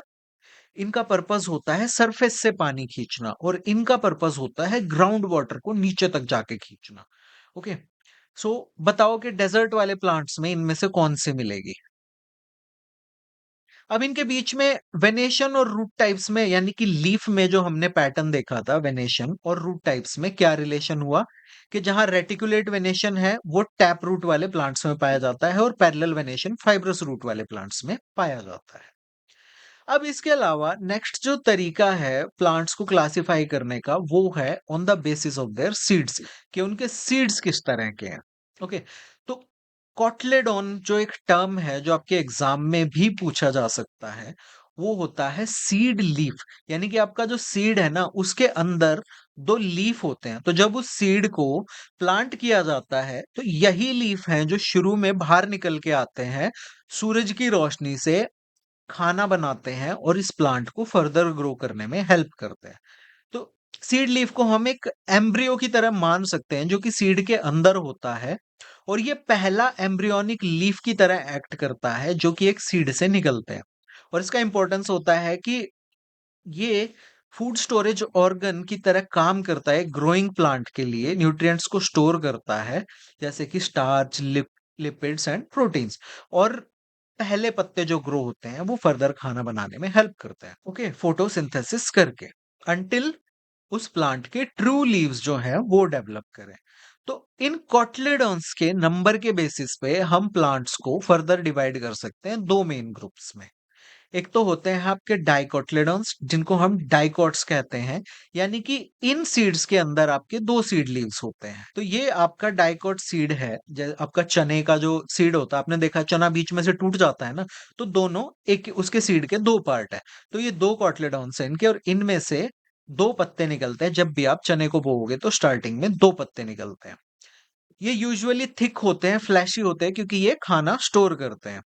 इनका पर्पस होता है सरफेस से पानी खींचना और इनका पर्पस होता है ग्राउंड वाटर को नीचे तक जाके खींचना। ओके। सो बताओ कि डेजर्ट वाले प्लांट्स में इनमें से कौन से मिलेगी। अब इनके बीच में वेनेशन और रूट टाइप्स में, यानी कि लीफ में जो हमने पैटर्न देखा था वेनेशन और रूट टाइप्स में क्या रिलेशन हुआ कि जहां रेटिकुलेट वेनेशन है वो टैप रूट वाले प्लांट्स में पाया जाता है और पैरेलल वेनेशन फाइब्रस रूट वाले प्लांट्स में पाया जाता है। अब इसके अलावा नेक्स्ट जो तरीका है प्लांट्स को क्लासिफाई करने का वो है on the basis of there seeds, कि उनके सीड्स किस तरह के हैं। ओके। तो कॉटलेडॉन जो एक टर्म है जो आपके एग्जाम में भी पूछा जा सकता है वो होता है सीड लीफ, यानी कि आपका जो सीड है ना उसके अंदर दो लीफ होते हैं। तो जब उस सीड को प्लांट किया जाता है तो यही लीफ हैं जो शुरू में बाहर निकल के आते हैं, सूरज की रोशनी से खाना बनाते हैं और इस प्लांट को फर्दर ग्रो करने में हेल्प करते हैं। तो सीड लीफ को हम एक एम्ब्रियो की तरह मान सकते हैं जो कि सीड के अंदर होता है और ये पहला एम्ब्रियोनिक लीफ की तरह एक्ट करता है जो कि एक सीड से निकलते हैं। और इसका इंपॉर्टेंस होता है कि ये फूड स्टोरेज ऑर्गन की तरह काम करता है, ग्रोइंग प्लांट के लिए न्यूट्रिएंट्स को स्टोर करता है जैसे कि स्टार्च, लिपिड्स एंड प्रोटीन्स। और पहले पत्ते जो ग्रो होते हैं वो फर्दर खाना बनाने में हेल्प करते हैं, ओके, फोटोसिंथेसिस करके, अंटिल उस प्लांट के ट्रू लीव्स जो हैं वो डेवलप करें। तो इन कॉटलेडॉन्स के नंबर के बेसिस पे हम प्लांट्स को फर्दर डिवाइड कर सकते हैं दो मेन ग्रुप्स में। एक तो होते हैं आपके डाइकोटिलेडॉन्स जिनको हम डाइकोट्स कहते हैं, यानी कि इन सीड्स के अंदर आपके दो सीड लीव्स होते हैं। तो ये आपका डाइकोट सीड है, आपका चने का जो सीड होता है, आपने देखा चना बीच में से टूट जाता है ना, तो दोनों एक उसके सीड के दो पार्ट है। तो ये दो कॉटलेडॉन्स हैं इनके, और इनमें से दो पत्ते निकलते हैं। जब भी आप चने को बोओगे तो स्टार्टिंग में दो पत्ते निकलते हैं। ये यूजुअली थिक होते हैं, फ्लैशी होते हैं, क्योंकि ये खाना स्टोर करते हैं।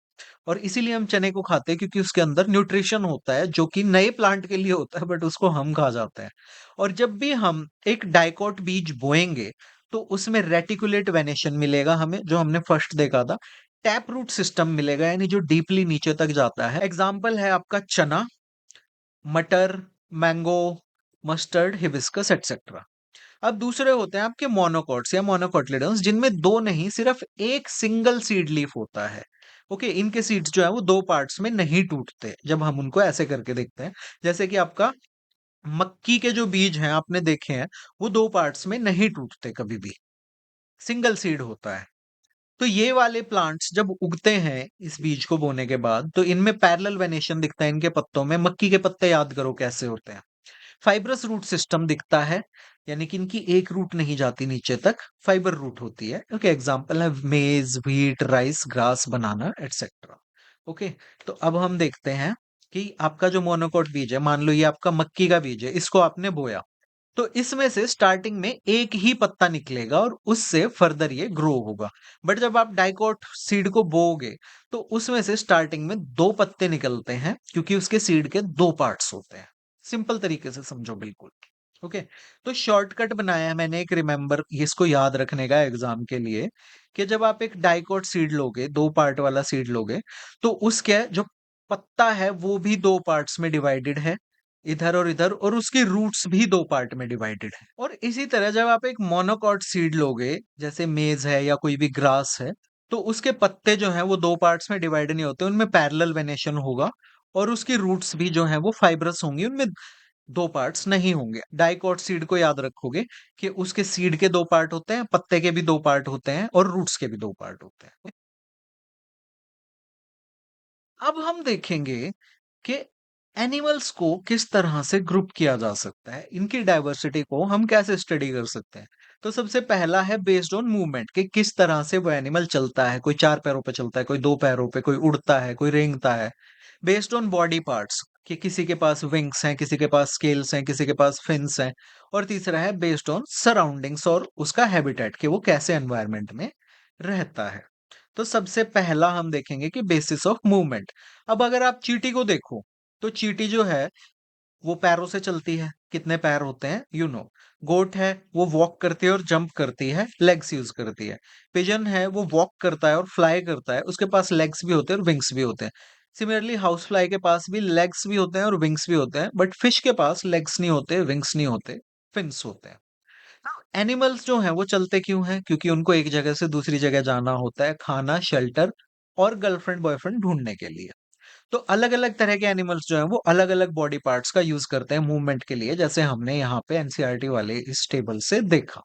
और इसीलिए हम चने को खाते हैं, क्योंकि उसके अंदर न्यूट्रिशन होता है जो कि नए प्लांट के लिए होता है, बट उसको हम खा जाते हैं। और जब भी हम एक डाइकोट बीज बोएंगे तो उसमें रेटिकुलेट वेनेशन मिलेगा हमें, जो हमने फर्स्ट देखा था। टैप रूट सिस्टम मिलेगा, यानी जो डीपली नीचे तक जाता है। एग्जाम्पल है आपका चना, मटर, मैंगो, मस्टर्ड, हिबिस्कस एटसेट्रा। अब दूसरे होते हैं आपके मोनोकॉट्स या मोनोकोटिलेडॉन्स, जिनमें दो नहीं सिर्फ एक सिंगल सीड लीफ होता है। ओके, इनके सीड्स जो है वो दो पार्ट्स में नहीं टूटते जब हम उनको ऐसे करके देखते हैं। जैसे कि आपका मक्की के जो बीज हैं आपने देखे हैं, वो दो पार्ट्स में नहीं टूटते कभी भी, सिंगल सीड होता है। तो ये वाले प्लांट्स जब उगते हैं इस बीज को बोने के बाद, तो इनमें पैरेलल वेनेशन दिखता है इनके पत्तों में। मक्की के पत्ते याद करो कैसे होते हैं, फाइब्रस रूट सिस्टम दिखता है, यानी कि इनकी एक रूट नहीं जाती नीचे तक, फाइबर रूट होती है। ओके, एग्जांपल है मेज, व्हीट, राइस, ग्रास, बनाना एटसेट्रा। ओके, तो अब हम देखते हैं कि आपका जो मोनोकोट बीज है, मान लो ये आपका मक्की का बीज है, इसको आपने बोया, तो इसमें से स्टार्टिंग में एक ही पत्ता निकलेगा और उससे फर्दर ये ग्रो होगा। बट जब आप डाइकोट सीड को बोओगे तो उसमें से स्टार्टिंग में दो पत्ते निकलते हैं, क्योंकि उसके सीड के दो पार्ट्स होते हैं। सिंपल तरीके से समझो बिल्कुल। ओके, तो शॉर्टकट बनाया है मैंने एक, रिमेंबर इसको याद रखने का एग्जाम के लिए, कि जब आप एक डाइकोट सीड लोगे, दो पार्ट वाला सीड लोगे, तो उसके जो पत्ता है वो भी दो पार्ट्स में डिवाइडेड है, इधर और इधर, और उसकी रूट्स भी दो पार्ट में डिवाइडेड है। और इसी तरह जब आप एक मोनोकॉट सीड लोगे, जैसे मेज है या कोई भी ग्रास है, तो उसके पत्ते जो हैं वो दो पार्ट्स में डिवाइड नहीं होते, उनमें पैरेलल वेनेशन होगा, और उसकी रूट्स भी जो हैं वो फाइब्रस होंगी, उनमें दो पार्ट्स नहीं होंगे। डाइकोट सीड को याद रखोगे कि उसके सीड के दो पार्ट होते हैं, पत्ते के भी दो पार्ट होते हैं, और रूट्स के भी दो पार्ट होते हैं। अब हम देखेंगे कि एनिमल्स को किस तरह से ग्रुप किया जा सकता है, इनकी डाइवर्सिटी को हम कैसे स्टडी कर सकते हैं। तो सबसे पहला है बेस्ड ऑन मूवमेंट, कि किस तरह से वो एनिमल चलता है। कोई चार पैरों पे चलता है, कोई दो पैरों पे, कोई उड़ता है, कोई रेंगता है। बेस्ड ऑन बॉडी पार्ट्स, कि किसी के पास विंग्स हैं, किसी के पास स्केल्स हैं, किसी के पास फिन्स हैं। और तीसरा है बेस्ड ऑन सराउंडिंग्स और उसका हैबिटेट, कि वो कैसे एनवायरनमेंट में रहता है। तो सबसे पहला हम देखेंगे कि बेसिस ऑफ मूवमेंट। अब अगर आप चींटी को देखो, तो चींटी जो है वो पैरों से चलती है। कितने पैर होते हैं, गोट है वो वॉक करती है और जंप करती है, लेग्स यूज करती है। पिजन है वो वॉक करता है और फ्लाई करता है, उसके पास लेग्स भी होते हैं और विंग्स भी होते हैं। सिमिलरली हाउस फ्लाई के पास भी लेग्स भी होते हैं और विंग्स भी होते हैं, बट फिश के पास लेग्स नहीं होते, विंग्स नहीं होते, फिन्स होते हैं। एनिमल्स जो हैं वो चलते क्यों हैं? क्योंकि उनको एक जगह से दूसरी जगह जाना होता है, खाना, शेल्टर और गर्लफ्रेंड बॉयफ्रेंड ढूंढने के लिए। तो अलग-अलग तरह के एनिमल्स जो हैं वो अलग-अलग बॉडी पार्ट्स का यूज़ करते हैं मूवमेंट के लिए, जैसे हमने यहाँ पे एनसीईआरटी वाले इस टेबल से देखा।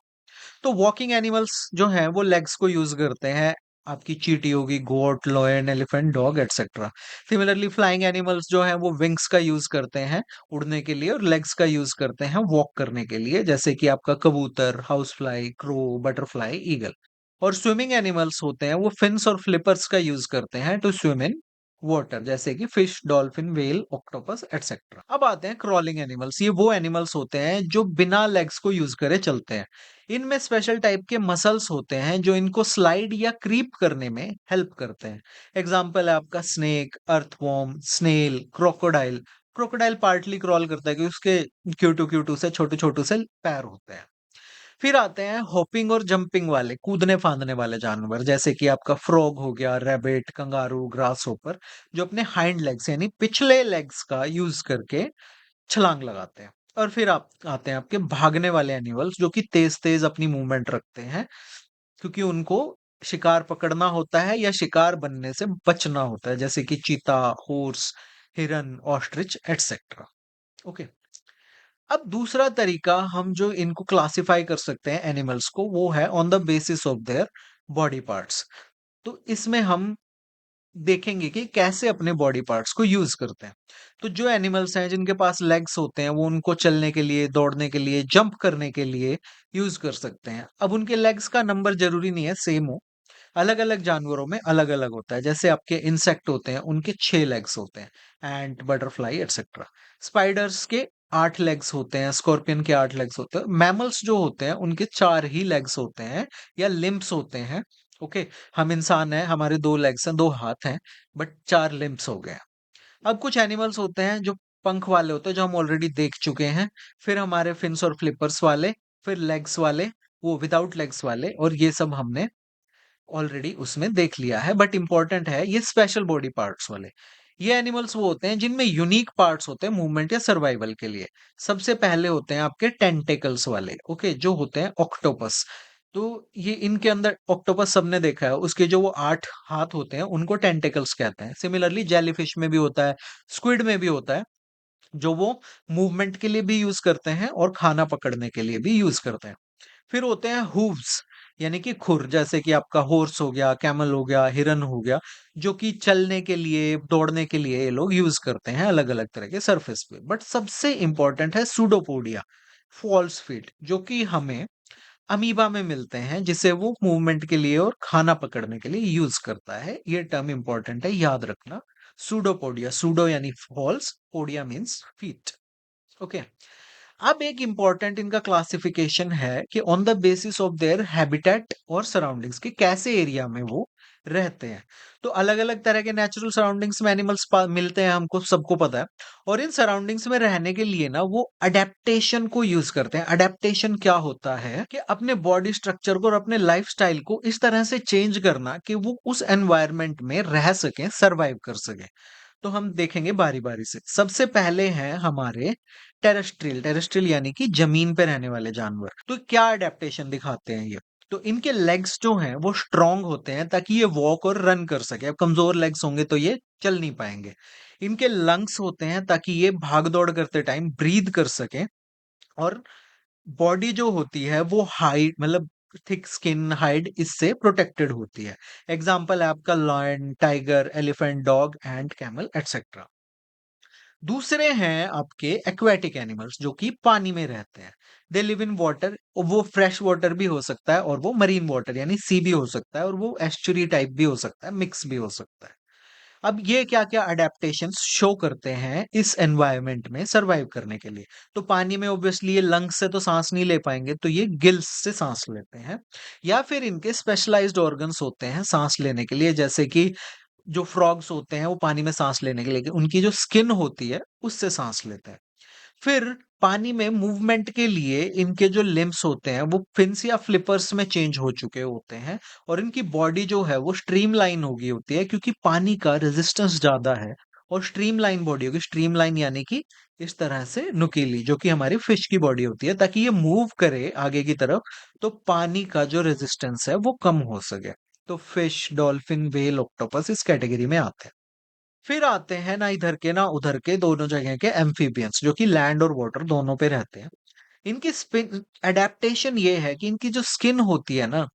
तो वॉकिंग एनिमल्स जो हैं वो लेग्स को यूज़ करते हैं। आपकी चींटी होगी, goat, lion, elephant, dog etcetera. Similarly flying animals जो हैं वो विंग्स का यूज़ करते हैं उड़ने के लिए, और लेग्स का यूज़ करते हैं वॉक करने के लिए, जैसे कि आपका कबूतर, house fly, crow, butterfly, eagle. और स्विमिंग एनिमल्स होते हैं वो फिन्स और फ्लिपर्स का यूज़ करते हैं टू स्विम इन वाटर, जैसे कि fish, dolphin, whale, octopus etcetera. अब आते हैं क्रॉलिंग एनिमल्स। ये वो एनिमल्स होते हैं जो बिना लेग्स को यूज करे चलते हैं। इनमें स्पेशल टाइप के मसल्स होते हैं जो इनको स्लाइड या क्रीप करने में हेल्प करते हैं। एग्जाम्पल है आपका snake, earthworm, snail, crocodile. Crocodile partly crawl करता है क्योंकि उसके क्यूटू क्यूटू से छोटे छोटू से पैर होते हैं। फिर आते हैं हॉपिंग और जंपिंग वाले, कूदने फांदने वाले जानवर, जैसे कि आपका फ्रॉग हो गया, रैबिट, कंगारू, ग्रास होपर, जो अपने हाइंड लेग्स यानी पिछले लेग्स का यूज करके छलांग लगाते हैं। और फिर आप आते हैं आपके भागने वाले एनिमल्स, जो कि तेज तेज अपनी मूवमेंट रखते हैं, क्योंकि उनको शिकार पकड़ना होता है या शिकार बनने से बचना होता है, जैसे कि चीता, हॉर्स, हिरन, ऑस्ट्रिच एटसेट्रा। ओके। अब दूसरा तरीका हम जो इनको क्लासिफाई कर सकते हैं एनिमल्स को, वो है on the basis of their body parts. तो इसमें हम देखेंगे कि कैसे अपने बॉडी पार्ट्स को यूज करते हैं। तो जो एनिमल्स हैं जिनके पास लेग्स होते हैं, वो उनको चलने के लिए, दौड़ने के लिए, जंप करने के लिए यूज कर सकते हैं। अब उनके लेग्स का नंबर जरूरी नहीं है सेम हो, अलग अलग जानवरों में अलग अलग होता है। जैसे आपके इंसेक्ट होते हैं, उनके 6 लेग्स होते हैं, एंड, बटरफ्लाई एटसेट्रा। स्पाइडर्स के 8 लेग्स होते हैं, स्कॉर्पियन के 8 लेग्स होते हैं। मैमल्स जो होते हैं उनके 4 ही लेग्स होते हैं या लिम्स होते हैं। ओके। हम इंसान हैं, हमारे 2 लेग्स हैं, 2 हाथ हैं, बट 4 लिम्स हो गए। अब कुछ एनिमल्स होते हैं जो पंख वाले होते हैं, जो हम ऑलरेडी देख चुके हैं। फिर हमारे फिन्स और फ्लिपर्स वाले, फिर लेग्स वाले, वो विदाउट लेग्स वाले, और ये सब हमने ऑलरेडी उसमें देख लिया है। बट इंपॉर्टेंट है ये स्पेशल बॉडी पार्ट्स वाले। ये एनिमल्स वो होते हैं जिनमें यूनिक पार्ट्स होते हैं मूवमेंट या सर्वाइवल के लिए। सबसे पहले होते हैं आपके टेंटेकल्स वाले, ओके, जो होते हैं ऑक्टोपस। तो ये इनके अंदर, ऑक्टोपस सबने देखा है, उसके जो वो 8 हाथ होते हैं उनको टेंटेकल्स कहते हैं। सिमिलरली जेलीफिश में भी होता है, स्क्विड में भी होता है, जो वो मूवमेंट के लिए भी यूज करते हैं और खाना पकड़ने के लिए भी यूज करते हैं। फिर होते हैं हूव्स, यानी कि खुर, जैसे कि आपका हॉर्स हो गया, कैमल हो गया, हिरन हो गया, जो कि चलने के लिए, दौड़ने के लिए ये लोग यूज करते हैं अलग अलग तरह के सरफेस पे। बट सबसे इंपॉर्टेंट है सूडोपोडिया, फॉल्स फीट, जो कि हमें अमीबा में मिलते हैं, जिसे वो मूवमेंट के लिए और खाना पकड़ने के लिए यूज करता है। ये टर्म इंपॉर्टेंट है, याद रखना। सूडोपोडिया, सूडो यानी false, podia means feet. Okay. अब एक इंपॉर्टेंट इनका क्लासिफिकेशन है कि on the basis of their habitat और सराउंडिंग्स, कि कैसे एरिया में वो रहते हैं। तो अलग अलग तरह के नेचुरल सराउंडिंग्स में एनिमल्स मिलते हैं, हमको सबको पता है। और इन सराउंडिंग्स में रहने के लिए ना वो अडेप्टेशन को यूज करते हैं। अडेप्टेशन क्या होता है कि अपने बॉडी स्ट्रक्चर को और अपने लाइफस्टाइल को इस तरह से चेंज करना कि वो उस एनवायरनमेंट में रह सके, सरवाइव कर सके। तो हम देखेंगे बारी बारी से। सबसे पहले हैं हमारे टेरेस्ट्रियल, टेरेस्ट्रियल यानी कि जमीन पे रहने वाले जानवर। तो क्या अडेप्टेशन दिखाते हैं ये? तो इनके लेग्स जो हैं वो स्ट्रांग होते हैं ताकि ये वॉक और रन कर सके। अब कमजोर लेग्स होंगे तो ये चल नहीं पाएंगे। इनके लंग्स होते हैं ताकि ये भाग दौड़ करते टाइम ब्रीद कर सके। और बॉडी जो होती है वो हाइड, मतलब थिक स्किन, हाइड, इससे प्रोटेक्टेड होती है। एग्जाम्पल है आपका lion, tiger, elephant, dog and camel etcetera. दूसरे हैं आपके एक्वेटिक एनिमल्स, जो कि पानी में रहते हैं। दे लिव इन वाटर, वो फ्रेश वाटर भी हो सकता है और वो मरीन वाटर यानी सी भी हो सकता है, और वो एस्चुरी टाइप भी हो सकता है, मिक्स भी हो सकता है। अब ये क्या क्या अडेप्टेशंस शो करते हैं इस एनवायरनमेंट में सरवाइव करने के लिए? तो पानी में ऑब्वियसली ये लंग्स से तो सांस नहीं ले पाएंगे, तो ये गिल्स से सांस लेते हैं। या फिर इनके स्पेशलाइज्ड ऑर्गन्स होते हैं सांस लेने के लिए, जैसे कि जो फ्रॉग्स होते हैं वो पानी में सांस लेने के लिए उनकी जो स्किन होती है उससे सांस लेते हैं। फिर पानी में मूवमेंट के लिए इनके जो लिम्स होते हैं वो फिन्स या फ्लिपर्स में चेंज हो चुके होते हैं। और इनकी बॉडी जो है वो स्ट्रीमलाइन हो गई होती है, क्योंकि पानी का रेजिस्टेंस ज्यादा है। और स्ट्रीमलाइन बॉडी होगी, स्ट्रीमलाइन यानी कि इस तरह से नुकीली, जो कि हमारी फिश की बॉडी होती है, ताकि ये मूव करे आगे की तरफ, तो पानी का जो रेजिस्टेंस है वो कम हो सके। तो फिश, डॉल्फिन, व्हेल, ऑक्टोपस इस कैटेगरी में आते हैं। फिर आते हैं ना इधर के ना उधर के, दोनों जगह के एम्फीबियंस, जो कि लैंड और वाटर दोनों पे रहते हैं। इनकी स्पिन एडेप्टेशन ये है कि इनकी जो स्किन होती है ना,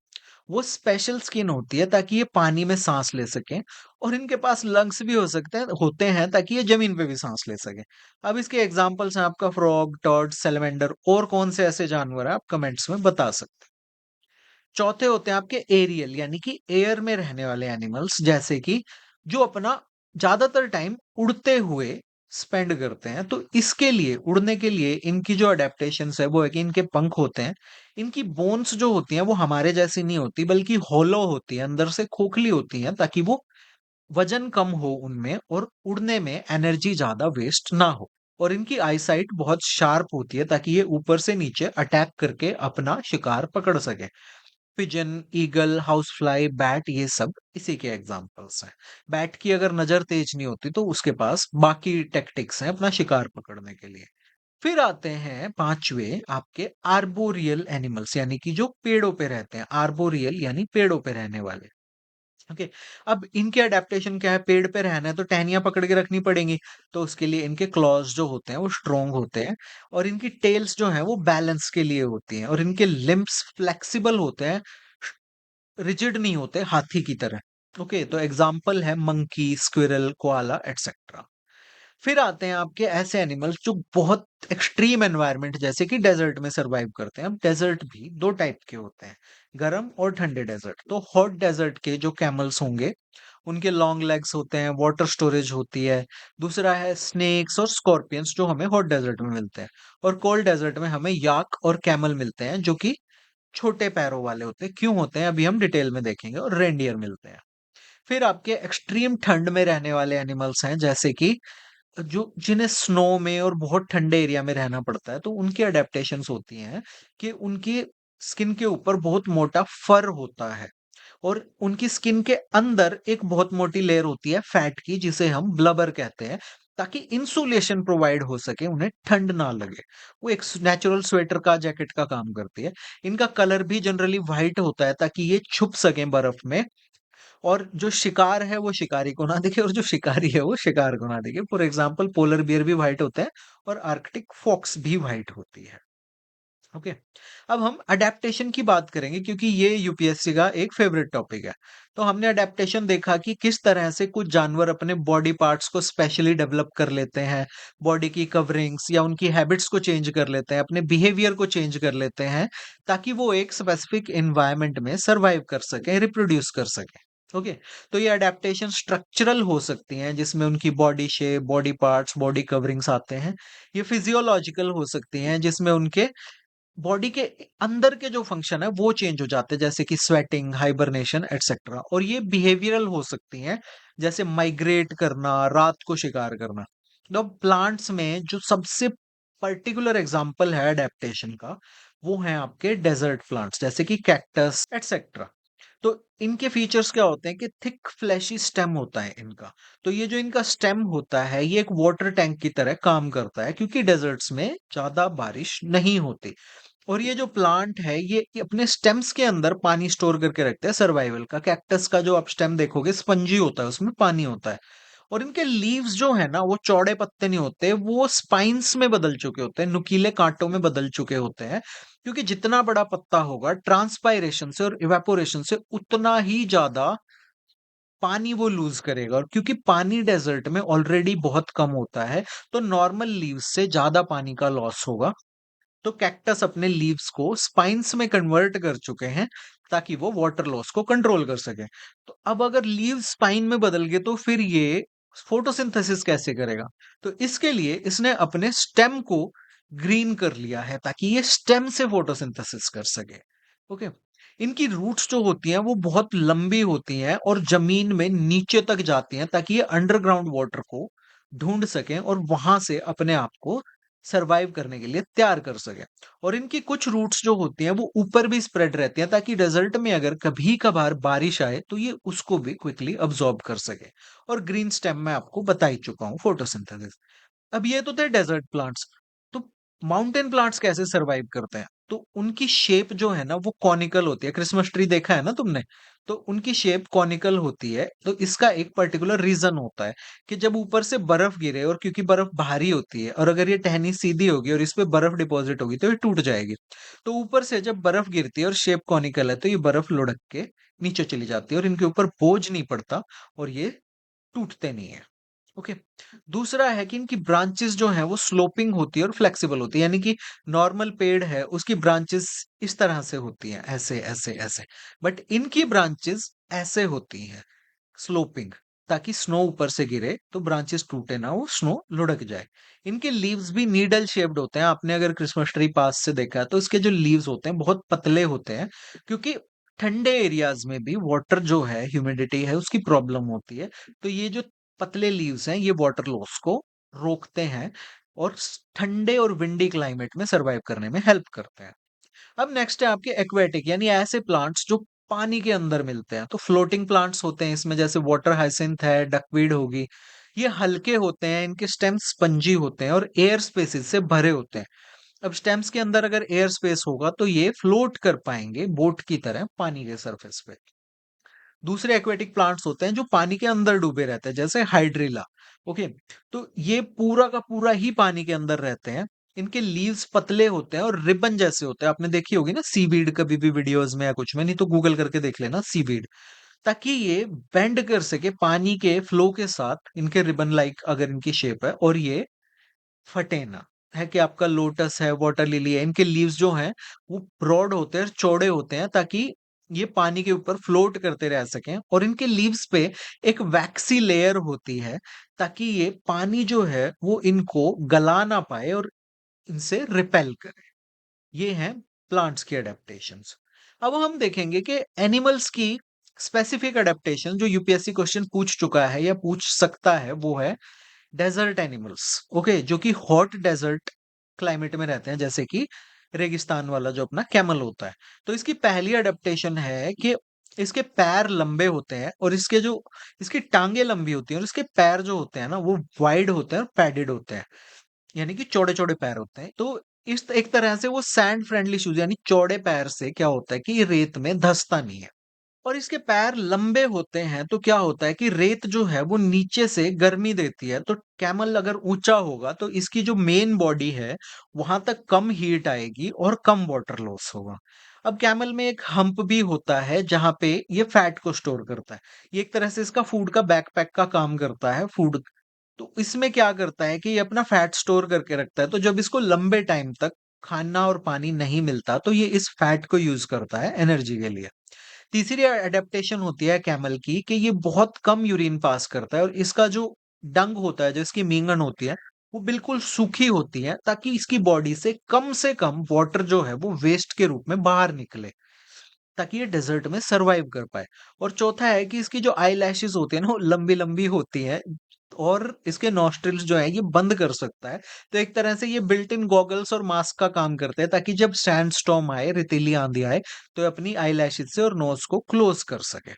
वो स्पेशल स्किन होती है ताकि ये पानी में सांस ले सकें। और इनके पास लंग्स भी हो सकते हैं, होते हैं, ताकि ये जमीन पे भी सांस ले सके। अब इसके एग्जांपल्स हैं आपका फ्रॉग, टॉड, सेलेमेंडर, और कौन से ऐसे जानवर हैं आप कमेंट्स में बता सकते हैं। चौथे होते हैं आपके एरियल, यानी कि एयर में रहने वाले एनिमल्स, जैसे कि जो अपना ज्यादातर टाइम उड़ते हुए स्पेंड करते हैं। तो इसके लिए, उड़ने के लिए, इनकी जो अडेप्टेशन है वो है कि इनके पंख होते हैं। इनकी बोन्स जो होती हैं वो हमारे जैसी नहीं होती, बल्कि होलो होती है, अंदर से खोखली होती है, ताकि वो वजन कम हो उनमें और उड़ने में एनर्जी ज्यादा वेस्ट ना हो। और इनकी आईसाइट बहुत शार्प होती है ताकि ये ऊपर से नीचे अटैक करके अपना शिकार पकड़ सके। Pigeon, eagle, house fly, bat, ये सब इसी के एग्जांपल्स हैं। बैट की अगर नजर तेज नहीं होती तो उसके पास बाकी टेक्टिक्स हैं अपना शिकार पकड़ने के लिए। फिर आते हैं 5वें आपके आर्बोरियल एनिमल्स यानी कि जो पेड़ों पे रहते हैं। आर्बोरियल यानी पेड़ों पे रहने वाले। ओके। अब इनके अडेप्टेशन क्या है? पेड़ पे रहना है तो टहनियाँ पकड़ के रखनी पड़ेंगी। तो उसके लिए इनके क्लॉज़ जो होते हैं वो स्ट्रॉन्ग होते हैं और इनकी टेल्स जो हैं वो बैलेंस के लिए होती हैं और इनके लिम्ब्स फ्लेक्सिबल होते हैं, रिजिड नहीं होते हाथी की तरह। ओके, तो एग्ज़ाम्पल है मंकी, स्क्विरल, कोआला एटसेट्रा। फिर आते हैं आपके ऐसे एनिमल्स जो बहुत एक्सट्रीम एनवायरनमेंट जैसे कि डेजर्ट में सरवाइव करते हैं। अब डेजर्ट भी 2 टाइप के होते हैं, गर्म और ठंडे डेजर्ट। तो हॉट डेजर्ट के जो कैमल्स होंगे, उनके लॉन्ग लेग्स होते हैं, वाटर स्टोरेज होती है। दूसरा है स्नेक्स और स्कॉर्पियंस जो हमें हॉट डेजर्ट में मिलते हैं और कोल्ड डेजर्ट में हमें याक और कैमल मिलते हैं जो कि छोटे पैरों वाले होते हैं। क्यों होते हैं अभी हम डिटेल में देखेंगे और रेनडियर मिलते हैं। फिर आपके एक्सट्रीम ठंड में रहने वाले एनिमल्स हैं जैसे कि जो जिन्हें स्नो में और बहुत ठंडे एरिया में रहना पड़ता है तो उनकी अडेप्टेशंस होती हैं कि उनकी स्किन के ऊपर बहुत मोटा फर होता है और उनकी स्किन के अंदर एक बहुत मोटी लेयर होती है फैट की जिसे हम ब्लबर कहते हैं ताकि इंसुलेशन प्रोवाइड हो सके, उन्हें ठंड ना लगे। वो एक नेचुरल स्वेटर का जैकेट का काम करती है। इनका कलर भी जनरली व्हाइट होता है ताकि ये छुप सकें बर्फ में और जो शिकार है वो शिकारी को ना दिखे और जो शिकारी है वो शिकार को ना दिखे। फॉर एग्जांपल पोलर बियर भी व्हाइट होते हैं और आर्कटिक फॉक्स भी व्हाइट होती है। ओके। अब हम अडेप्टेशन की बात करेंगे क्योंकि ये यूपीएससी का एक फेवरेट टॉपिक है। तो हमने अडेप्टेशन देखा कि किस तरह से कुछ जानवर अपने बॉडी पार्ट्स को स्पेशली डेवलप कर लेते हैं, बॉडी की कवरिंग्स या उनकी हैबिट्स को चेंज कर लेते हैं, अपने बिहेवियर को चेंज कर लेते हैं ताकि वो एक स्पेसिफिक एनवायरनमेंट में सरवाइव कर सकें, रिप्रोड्यूस कर सकें। ओके। तो ये अडेप्टेशन स्ट्रक्चरल हो सकती हैं जिसमें उनकी body shape, body parts, body coverings आते हैं। ये फिजियोलॉजिकल हो सकती हैं जिसमें उनके बॉडी के अंदर के जो फंक्शन है वो चेंज हो जाते हैं जैसे कि स्वेटिंग, हाइबरनेशन एटसेट्रा। और ये बिहेवियरल हो सकती हैं जैसे माइग्रेट करना, रात को शिकार करना। तो प्लांट्स में जो सबसे पर्टिकुलर एग्जांपल है अडेप्टेशन का वो है आपके डेजर्ट प्लांट्स जैसे कि कैक्टस एटसेट्रा। तो इनके फीचर्स क्या होते हैं कि थिक फ्लैशी स्टेम होता है इनका। तो ये जो इनका स्टेम होता है ये एक वाटर टैंक की तरह काम करता है क्योंकि डेजर्ट्स में ज्यादा बारिश नहीं होती और ये जो प्लांट है ये अपने स्टेम्स के अंदर पानी स्टोर करके रखते हैं सर्वाइवल का। कैक्टस का जो आप स्टेम देखोगे स्पंजी होता है, उसमें पानी होता है और इनके लीव्स जो है ना वो चौड़े पत्ते नहीं होते, वो स्पाइंस में बदल चुके होते हैं, नुकीले कांटों में बदल चुके होते हैं। क्योंकि जितना बड़ा पत्ता होगा ट्रांसपायरेशन से और इवेपोरेशन से उतना ही ज्यादा पानी वो लूज करेगा और क्योंकि पानी डेजर्ट में ऑलरेडी बहुत कम होता है तो नॉर्मल लीव्स से ज्यादा पानी का लॉस होगा। तो कैक्टस अपने लीव्स को स्पाइंस में कन्वर्ट कर चुके हैं ताकि वो वाटर लॉस को कंट्रोल कर सके। तो अब अगर लीव स्पाइन में बदल गए तो फिर ये फोटोसिंथेसिस कैसे करेगा? तो इसके लिए इसने अपने स्टेम को ग्रीन कर लिया है ताकि ये स्टेम से फोटोसिंथेसिस कर सके। ओके। इनकी रूट्स जो होती हैं वो बहुत लंबी होती हैं और जमीन में नीचे तक जाती हैं ताकि ये अंडरग्राउंड वाटर को ढूंढ सकें और वहां से अपने आप को सरवाइव करने के लिए तैयार कर सके। और इनकी कुछ रूट्स जो होती हैं वो ऊपर भी स्प्रेड रहती हैं ताकि डेजर्ट में अगर कभी कभार बारिश आए तो ये उसको भी क्विकली अब्सॉर्ब कर सके। और ग्रीन स्टेम में आपको बता ही चुका हूँ फोटोसिंथेसिस। अब ये तो थे डेजर्ट प्लांट्स। तो माउंटेन प्लांट्स कैसे सरवाइव करते हैं? तो उनकी शेप जो है ना वो कॉनिकल होती है। क्रिसमस ट्री देखा है ना तुमने? तो उनकी शेप कॉनिकल होती है। तो इसका एक पर्टिकुलर रीजन होता है कि जब ऊपर से बर्फ गिरे और क्योंकि बर्फ भारी होती है और अगर ये टहनी सीधी होगी और इस पे बर्फ डिपॉजिट होगी तो ये टूट जाएगी। तो ऊपर से जब बर्फ गिरती है और शेप कॉनिकल है तो ये बर्फ लुढ़क के नीचे चली जाती है और इनके ऊपर बोझ नहीं पड़ता और ये टूटते नहीं है। ओके। दूसरा है कि इनकी ब्रांचेस जो हैं वो स्लोपिंग होती है और फ्लेक्सिबल होती है यानी कि नॉर्मल पेड़ है उसकी ब्रांचेस इस तरह से होती हैं, ऐसे ऐसे ऐसे। बट इनकी ब्रांचेस ऐसे होती हैं, स्लोपिंग, ताकि स्नो ऊपर से गिरे तो ब्रांचेस टूटे ना, वो स्नो लुढ़क जाए। इनके लीव्स भी नीडल शेप्ड होते हैं। आपने अगर क्रिसमस ट्री पास से देखा है तो इसके जो लीव्स होते हैं बहुत पतले होते हैं क्योंकि ठंडे एरियाज में भी वाटर जो है, ह्यूमिडिटी है, उसकी प्रॉब्लम होती है। तो ये जो पतले लीव्स हैं ये वाटर लॉस को रोकते हैं और ठंडे और विंडी क्लाइमेट में सरवाइव करने में हेल्प करते हैं। अब नेक्स्ट है आपके एक्वेटिक यानी ऐसे प्लांट्स जो पानी के अंदर मिलते हैं। तो फ्लोटिंग प्लांट्स होते हैं इसमें जैसे वाटर हाइसिंथ है, डकवीड होगी, ये हल्के होते हैं, इनके स्टेम्स स्पंजी होते हैं और एयर स्पेसेस से भरे होते हैं। अब स्टेम्स के अंदर अगर एयर स्पेस होगा तो ये फ्लोट कर पाएंगे बोट की तरह पानी के सरफेस पे। दूसरे एक्वेटिक प्लांट्स होते हैं जो पानी के अंदर डूबे रहते हैं, जैसे हाइड्रिला। ओके, तो ये पूरा का पूरा ही पानी के अंदर रहते हैं। इनके लीव्स पतले होते हैं और रिबन जैसे होते हैं। आपने देखी होगी ना सीवीड, कभी भी वीडियोस में या कुछ में, नहीं तो गूगल करके देख लेना सीवीड। ताकि ये बेंड कर सके पानी के फ्लो के साथ, इनके रिबन लाइक अगर इनकी शेप है, और ये फटे ना। है कि आपका लोटस है, वाटर लिली है, इनके लीव्स जो हैं वो ब्रॉड होते हैं, चौड़े होते हैं, ताकि ये पानी के ऊपर फ्लोट करते रह सकें। और इनके लीव्स पे एक वैक्सी लेयर होती है, ताकि ये पानी जो है वो इनको गला ना पाए और इनसे रिपेल करे। ये हैं प्लांट्स की अडेप्टेशंस। अब हम देखेंगे कि एनिमल्स की स्पेसिफिक अडेप्टेशन जो यूपीएससी क्वेश्चन पूछ चुका है या पूछ सकता है, वो है डेजर्ट एनिमल्स। ओके, जो कि हॉट डेजर्ट क्लाइमेट में रहते हैं, जैसे कि रेगिस्तान वाला जो अपना कैमल होता है। तो इसकी पहली अडेप्टेशन है कि इसके पैर लंबे होते हैं और इसकी टांगे लंबी होती हैं, और इसके पैर जो होते हैं ना वो वाइड होते हैं और पैडेड होते हैं, यानी कि चौड़े-चौड़े पैर होते हैं। तो इस एक तरह से वो सैंड फ्रेंडली शूज़, यानी चौड़े पैर से क्या होता है कि ये रेत में धँसता नहीं है। और इसके पैर लंबे होते हैं तो क्या होता है कि रेत जो है वो नीचे से गर्मी देती है। तो कैमल अगर ऊँचा होगा तो इसकी जो मेन बॉडी है, वहाँ तक कम हीट आएगी और कम वाटर लॉस होगा। अब कैमल में एक हम्प भी होता है जहाँ पे ये फैट को स्टोर करता है। ये एक तरह से इसका फूड का बैकपैक का काम करता है, फूड। तो इसमें क्या करता है कि ये अपना फैट स्टोर करके रखता है, तो जब इसको लंबे टाइम तक खाना और पानी नहीं मिलता तो ये इस फैट को यूज करता है एनर्जी के लिए। तीसरी एडेप्टेशन होती है कैमल की कि ये बहुत कम यूरिन पास करता है, और इसका जो डंग होता है, जो इसकी मींगन होती है, वो बिल्कुल सूखी होती है, ताकि इसकी बॉडी से कम वाटर जो है वो वेस्ट के रूप में बाहर निकले, ताकि ये डेजर्ट में सरवाइव कर पाए। और चौथा है कि इसकी जो आई लैशेस होती है ना वो लंबी लंबी होती हैं, और इसके नॉस्ट्रिल्स जो है ये बंद कर सकता है। तो एक तरह से ये बिल्ट इन गॉगल्स और मास्क का काम करते हैं, ताकि जब सैंड स्टॉर्म आए, रेतीली आंधी आए, तो ये अपनी आई लैशेस से और नोज को क्लोज कर सके।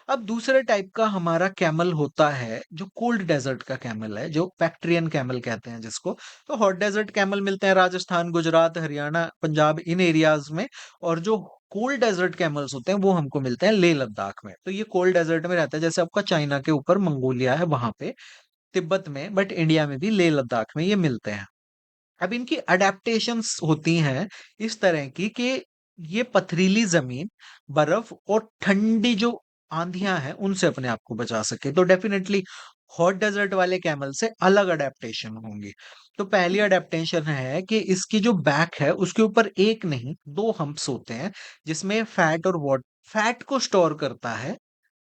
अब दूसरे टाइप का हमारा कैमल होता है जो कोल्ड डेजर्ट का कैमल है, जो बैक्ट्रियन कैमल कहते हैं जिसको। तो हॉट डेजर्ट कैमल मिलते हैं राजस्थान, गुजरात, हरियाणा, पंजाब, इन एरियाज में। और जो कोल्ड डेजर्ट कैमल्स होते हैं वो हमको मिलते हैं लेह लद्दाख में। तो ये कोल्ड डेजर्ट में रहता है, जैसे आपका चाइना के ऊपर मंगोलिया है वहां पे, तिब्बत में, बट इंडिया में भी लेह लद्दाख में ये मिलते हैं। अब इनकी अडेप्टेशंस होती हैं इस तरह की कि ये पथरीली जमीन, बर्फ और ठंडी जो आंधियां हैं उनसे अपने आप को बचा सके। तो डेफिनेटली हॉट डेजर्ट वाले कैमल से अलग अडेप्टेशन होंगी। तो पहली अडेप्टेशन है कि इसकी जो बैक है उसके ऊपर एक नहीं दो हम्प्स होते हैं, जिसमें फैट और फैट को स्टोर करता है,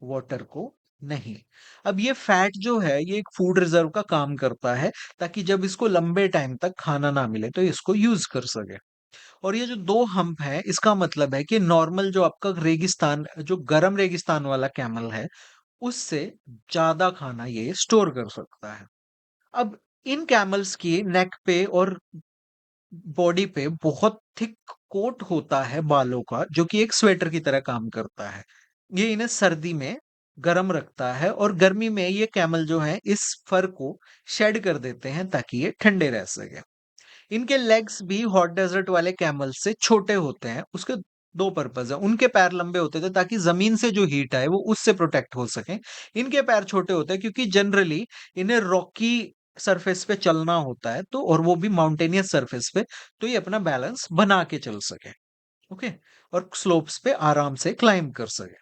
वाटर को नहीं। अब ये फैट जो है ये एक फूड रिजर्व का काम करता है, ताकि जब इसको लंबे टाइम तक खाना ना मिले तो इसको यूज कर सके। और ये जो दो हम्प है, इसका मतलब है कि नॉर्मल जो आपका रेगिस्तान, जो गर्म रेगिस्तान वाला कैमल है, उससे ज्यादा खाना ये स्टोर कर सकता है। अब इन कैमल्स की नेक पे और बॉडी पे बहुत थिक कोट होता है बालों का, जो कि एक स्वेटर की तरह काम करता है। ये इन्हें सर्दी में गर्म रखता है, और गर्मी में ये कैमल जो है इस फर को शेड कर देते हैं ताकि ये ठंडे रह सके। इनके लेग्स भी हॉट डेजर्ट वाले कैमल से छोटे होते हैं। उसके दो पर्पज है। उनके पैर लंबे होते थे ताकि जमीन से जो हीट आए वो उससे प्रोटेक्ट हो सके। इनके पैर छोटे होते हैं क्योंकि जनरली इन्हें रॉकी सरफेस पे चलना होता है, तो और वो भी माउंटेनियस सरफेस पे, तो ये अपना बैलेंस बना के चल सके। ओके, और स्लोप्स पे आराम से क्लाइंब कर सके।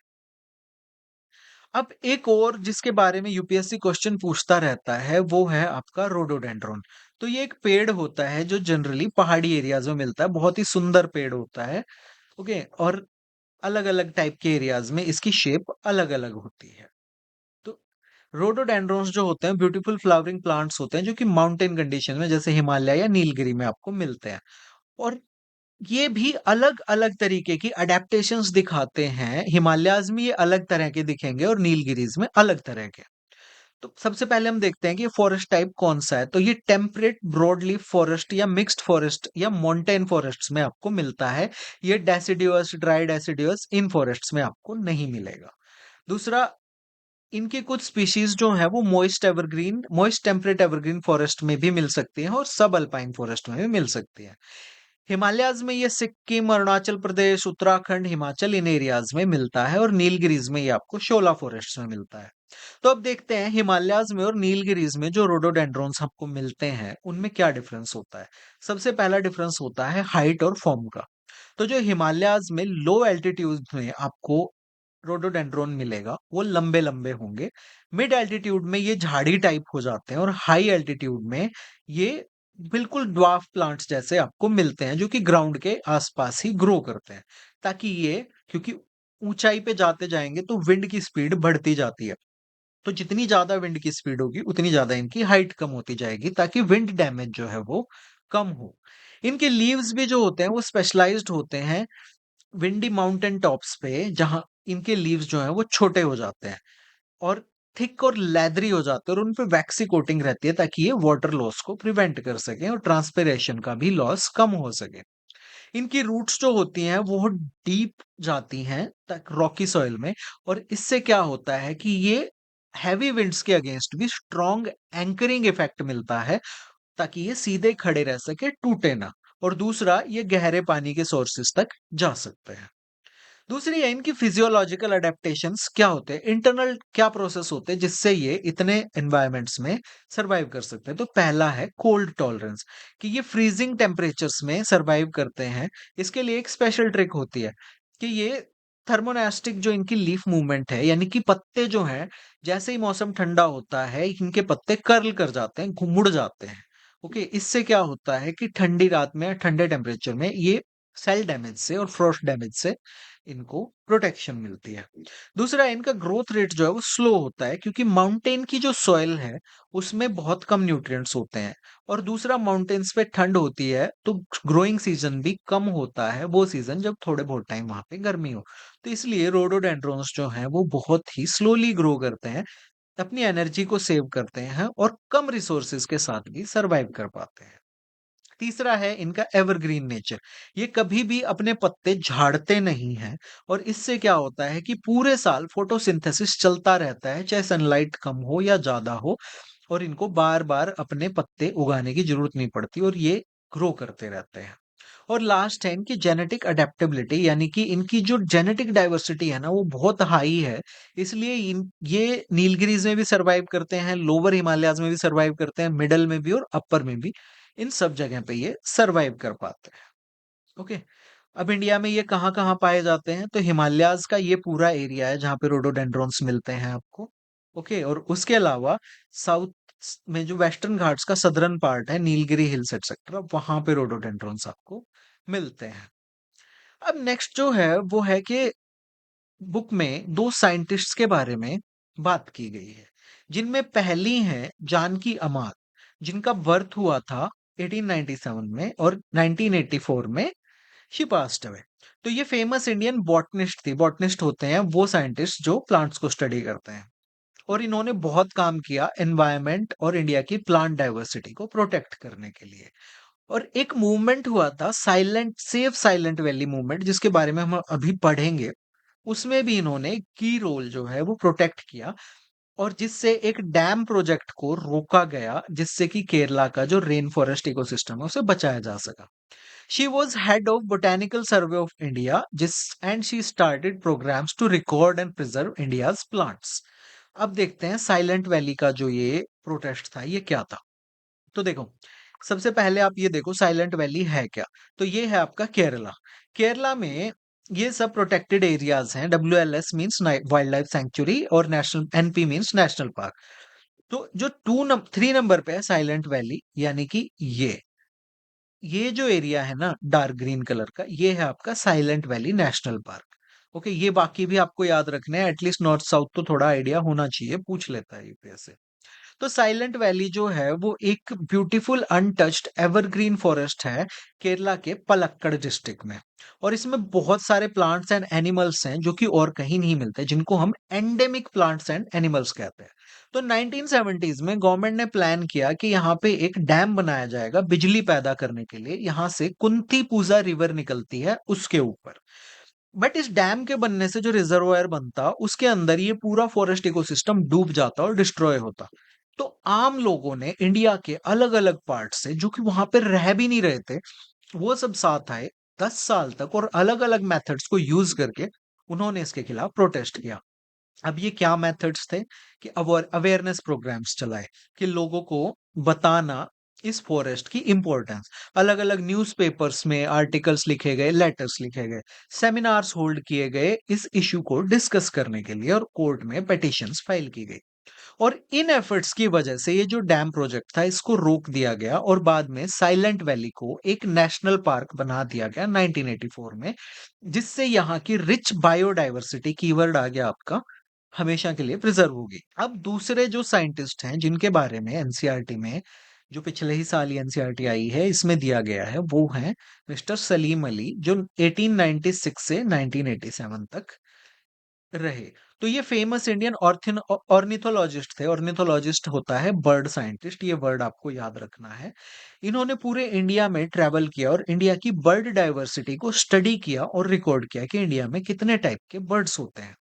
अब एक और जिसके बारे में यूपीएससी क्वेश्चन पूछता रहता है वो है आपका रोडोडेंड्रॉन। तो ये एक पेड़ होता है जो जनरली पहाड़ी एरियाज में मिलता है, बहुत ही सुंदर पेड़ होता है। ओके, और अलग अलग टाइप के एरियाज में इसकी शेप अलग अलग होती है। तो रोडोडेंड्रॉन्स जो होते हैं ब्यूटीफुल फ्लावरिंग प्लांट्स होते हैं, जो कि माउंटेन कंडीशन में जैसे हिमालय या नीलगिरी में आपको मिलते हैं। और ये भी अलग-अलग तरीके की अडैप्टेशंस दिखाते हैं। हिमालयाज़ में ये अलग तरह के दिखेंगे और नीलगिरीज़ में अलग तरह के। तो सबसे पहले हम देखते हैं कि ये फॉरेस्ट टाइप कौन-सा है। तो ये टेम्परेट ब्रॉड लीफ फॉरेस्ट या मिक्स्ड फॉरेस्ट या माउंटेन फॉरेस्ट्स में आपको मिलता है। ये डेसिडुअस, ड्राई डेसिडुअस इन फॉरेस्ट्स में आपको नहीं मिलेगा। दूसरा, इनकी कुछ स्पीशीज जो है वो मॉइस्ट टेम्परेट एवरग्रीन फॉरेस्ट में भी मिल सकती हैं और सब अल्पाइन फॉरेस्ट में भी मिल सकती हैं। हिमालयाज में ये सिक्किम, अरुणाचल प्रदेश, उत्तराखंड, हिमाचल इन एरियाज में मिलता है और नीलगिरीज में ये आपको शोला फॉरेस्ट में मिलता है। तो अब देखते हैं हिमालयाज में और नीलगिरीज में जो रोडोडेंड्रॉन्स आपको मिलते हैं उनमें क्या डिफरेंस होता है। सबसे पहला डिफरेंस होता है हाइट और फॉर्म का। तो जो हिमालयाज में लो एल्टीट्यूड में आपको रोडोडेंड्रॉन मिलेगा वो लंबे लंबे होंगे। मिड एल्टीट्यूड में ये झाड़ी टाइप हो जाते हैं और हाई एल्टीट्यूड में ये बिल्कुल ड्वार्फ प्लांट्स जैसे आपको मिलते हैं जो कि ग्राउंड के आसपास ही ग्रो करते हैं। ताकि ये, क्योंकि ऊंचाई पे जाते जाएंगे तो विंड की स्पीड बढ़ती जाती है, तो जितनी ज्यादा विंड की स्पीड होगी उतनी ज्यादा इनकी हाइट कम होती जाएगी ताकि विंड डैमेज जो है वो कम हो। इनके लीव्स भी जो होते हैं वो स्पेशलाइज्ड होते हैं विंडी माउंटेन टॉप्स पे, जहां इनके लीव्स जो हैं वो छोटे हो जाते हैं और थिक और लेदरी हो जाते हैं और उन पे वैक्सी कोटिंग रहती है ताकि ये वाटर लॉस को प्रिवेंट कर सके और ट्रांसपिरेशन का भी लॉस कम हो सके। इनकी रूट्स जो होती हैं वो डीप जाती हैं तक रॉकी सॉइल में, और इससे क्या होता है कि ये हैवी विंड्स के अगेंस्ट भी स्ट्रॉन्ग एंकरिंग इफेक्ट मिलता है ताकि ये सीधे खड़े रह सके, टूटे ना। और दूसरा, ये गहरे पानी के सोर्सेस तक जा सकते हैं। दूसरी है इनकी फिजियोलॉजिकल अडेप्टेशंस क्या होते हैं, इंटरनल क्या प्रोसेस होते हैं जिससे ये इतने एनवायरनमेंट्स में सरवाइव कर सकते हैं। तो पहला है कोल्ड टॉलरेंस, कि ये फ्रीजिंग टेम्परेचर्स में सरवाइव करते हैं। इसके लिए एक स्पेशल ट्रिक होती है कि ये थर्मोनास्टिक जो इनकी लीफ मूवमेंट है, यानी कि पत्ते जो हैं, जैसे ही मौसम ठंडा होता है इनके पत्ते कर्ल कर जाते हैं, मुड़ जाते हैं। ओके, इससे क्या होता है कि ठंडी रात में, ठंडे टेम्परेचर में ये सेल डैमेज से और फ्रॉस्ट डैमेज से इनको प्रोटेक्शन मिलती है। दूसरा, इनका ग्रोथ रेट जो है वो स्लो होता है क्योंकि माउंटेन की जो सॉइल है उसमें बहुत कम न्यूट्रिएंट्स होते हैं। और दूसरा, माउंटेन्स पे ठंड होती है तो ग्रोइंग सीजन भी कम होता है, वो सीजन जब थोड़े बहुत टाइम वहां पे गर्मी हो। तो इसलिए रोडोडेंड्रॉन्स जो हैं वो बहुत ही स्लोली ग्रो करते हैं, अपनी एनर्जी को सेव करते हैं और कम रिसोर्सेज के साथ भी सरवाइव कर पाते हैं। तीसरा है इनका एवरग्रीन नेचर। ये कभी भी अपने पत्ते झाड़ते नहीं हैं और इससे क्या होता है कि पूरे साल फोटोसिंथेसिस चलता रहता है, चाहे सनलाइट कम हो या ज्यादा हो, और इनको बार-बार अपने पत्ते उगाने की जरूरत नहीं पड़ती और ये ग्रो करते रहते हैं। और लास्ट है इनकी जेनेटिक अडेप्टेबिलिटी, यानी कि इनकी जो जेनेटिक डाइवर्सिटी है ना वो बहुत हाई है। इसलिए इन ये नीलगिरीज में भी सरवाइव करते हैं, लोअर हिमालयाज में भी सरवाइव करते हैं, मिडल में भी और अपर में भी। इन सब जगह पे ये सरवाइव कर पाते हैं। ओके, अब इंडिया में ये कहाँ-कहाँ पाए जाते हैं? तो हिमालयाज़ का ये पूरा एरिया है जहाँ पे रोडोडेंड्रॉन्स मिलते हैं आपको। ओके, और उसके अलावा साउथ में जो वेस्टर्न घाट्स का सदर्न पार्ट है, नीलगिरी हिल्स एटसेट्रा, वहाँ पे रोडोडेंड्रॉन्स आपको मिलते हैं। अब नेक्स्ट जो है वो है कि बुक में 2 साइंटिस्ट्स के बारे में बात की गई है, जिनमें पहली हैं जानकी अमात, जिनका बर्थ हुआ था 1897 में और 1984 में शी पास्ड अवे। तो ये फेमस इंडियन बॉटनिस्ट थी। बॉटनिस्ट होते हैं वो साइंटिस्ट जो प्लांट्स को स्टडी करते हैं, और इन्होंने बहुत काम किया एनवायरनमेंट और इंडिया की प्लांट डाइवर्सिटी को प्रोटेक्ट करने के लिए। और एक मूवमेंट हुआ था silent safe silent valley movement, जिसके बारे में हम अभी पढ़ेंगे। उसमें भी इन्होंने की रोल जो है वो प्रोटेक्ट किया, और जिससे एक डैम प्रोजेक्ट को रोका गया जिससे कि केरला का जो रेन फॉरेस्ट इकोसिस्टम है उसे बचाया जा सका। She was head of botanical survey of India जिस and she started programs to record and preserve India's plants. अब देखते हैं साइलेंट वैली का जो ये प्रोटेस्ट था ये क्या था। तो देखो, सबसे पहले आप ये देखो साइलेंट वैली है क्या। तो ये है आपका केरला। केरला में ये सब प्रोटेक्टेड एरियाज हैं। WLS means wild life sanctuary और national NP means national park. तो जो 3 नंबर पे है साइलेंट वैली, यानी कि ये जो एरिया है ना डार्क ग्रीन कलर का, ये है आपका silent valley national park. Okay, ये बाकी भी आपको याद रखने हैं, एटलीस्ट नॉर्थ साउथ तो थोड़ा आइडिया होना चाहिए, पूछ लेता है यूपीएससी। तो साइलेंट वैली जो है वो एक ब्यूटीफुल अनटच्ड एवरग्रीन फॉरेस्ट है केरला के पलक्कड़ डिस्ट्रिक्ट में। और इसमें बहुत सारे प्लांट्स एंड एनिमल्स हैं जो कि और कहीं नहीं मिलते, जिनको हम एंडेमिक प्लांट्स एंड एनिमल्स कहते हैं। तो 1970s में गवर्नमेंट ने प्लान किया कि यहाँ पे एक डैम बनाया जाएगा बिजली पैदा करने के लिए। यहाँ से कुंती पूजा रिवर निकलती है उसके ऊपर। बट इस डैम के बनने से जो रिजर्वायर बनता, उसके अंदर ये पूरा फॉरेस्ट इकोसिस्टम डूब जाता और डिस्ट्रॉय होता। तो आम लोगों ने इंडिया के अलग-अलग पार्ट से, जो कि वहां पे रह भी नहीं रहे थे, वो सब साथ आए 10 साल तक और अलग-अलग मेथड्स को यूज करके उन्होंने इसके खिलाफ प्रोटेस्ट किया। अब ये क्या मेथड्स थे कि अवेयरनेस प्रोग्राम्स चलाए कि लोगों को बताना इस फॉरेस्ट की इंपॉर्टेंस। अलग-अलग न्यूज़पेपर्स में आर्टिकल्स लिखे गए, लेटर्स लिखे गए, सेमिनार्स होल्ड किए गए इस इश्यू को डिस्कस करने के लिए और कोर्ट में पिटीशंस फाइल की गई। और इन एफर्ट्स की वजह से ये जो डैम प्रोजेक्ट था इसको रोक दिया गया और बाद में साइलेंट वैली को एक नेशनल पार्क बना दिया गया 1984 में, जिससे यहाँ की रिच बायोडायवर्सिटी, कीवर्ड आ गया आपका, हमेशा के लिए प्रिजर्व होगी। अब दूसरे जो साइंटिस्ट हैं जिनके बारे में एनसीईआरटी में, जो पिछले ही साल ही एनसीईआरटी आई है, इसमें दिया गया है, वो हैं मिस्टर सलीम अली, जो 1896 से 1987 तक रहे। तो ये फेमस इंडियन ऑर्निथोलॉजिस्ट थे। ऑर्निथोलॉजिस्ट होता है बर्ड साइंटिस्ट, ये वर्ड आपको याद रखना है। इन्होंने पूरे इंडिया में ट्रैवल किया और इंडिया की बर्ड डाइवर्सिटी को स्टडी किया और रिकॉर्ड किया कि इंडिया में कितने टाइप के बर्ड्स होते हैं।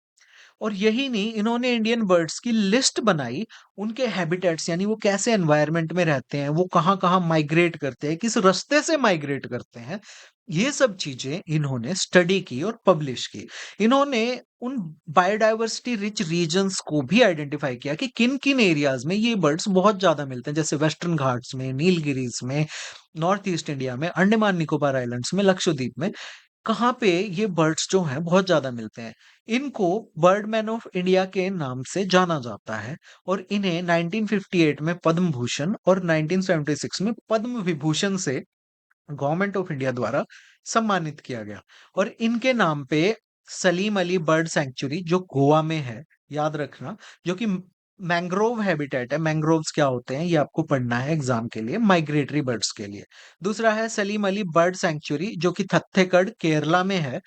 और यही नहीं, इन्होंने इंडियन बर्ड्स की लिस्ट बनाई, उनके हैबिटेट्स यानी वो कैसे एनवायरनमेंट में रहते हैं, वो कहाँ-कहाँ माइग्रेट करते हैं, किस रास्ते से माइग्रेट करते हैं। ये सब चीजें इन्होंने स्टडी की और पब्लिश की। इन्होंने उन बायोडायवर्सिटी रिच रीजन्स को भी आइडेंटिफाई किया कि किन-किन एरियाज में ये बर्ड्स बहुत ज्यादा मिलते हैं, जैसे वेस्टर्न घाट्स में, नीलगिरीज में, नॉर्थ ईस्ट इंडिया में, अंडमान निकोबार आइलैंड्स में, लक्षद्वीप में, कहाँ पे ये बर्ड्स जो हैं बहुत ज़्यादा मिलते हैं। इनको बर्डमैन ऑफ इंडिया के नाम से जाना जाता है और इन्हें 1958 में पद्म भूषण और 1976 में पद्म विभूषण से गवर्नमेंट ऑफ इंडिया द्वारा सम्मानित किया गया। और इनके नाम पे सलीम अली बर्ड सैंक्चुरी जो गोवा में है, याद रखना, जो कि मैंग्रोव हैबिटेट है। मैंग्रोव्स क्या होते हैं ये आपको पढ़ना है एग्जाम के लिए, माइग्रेटरी बर्ड्स के लिए। दूसरा है सलीम अली बर्ड सैंक्चुरी जो कि थत्तेकड़ केरला में है।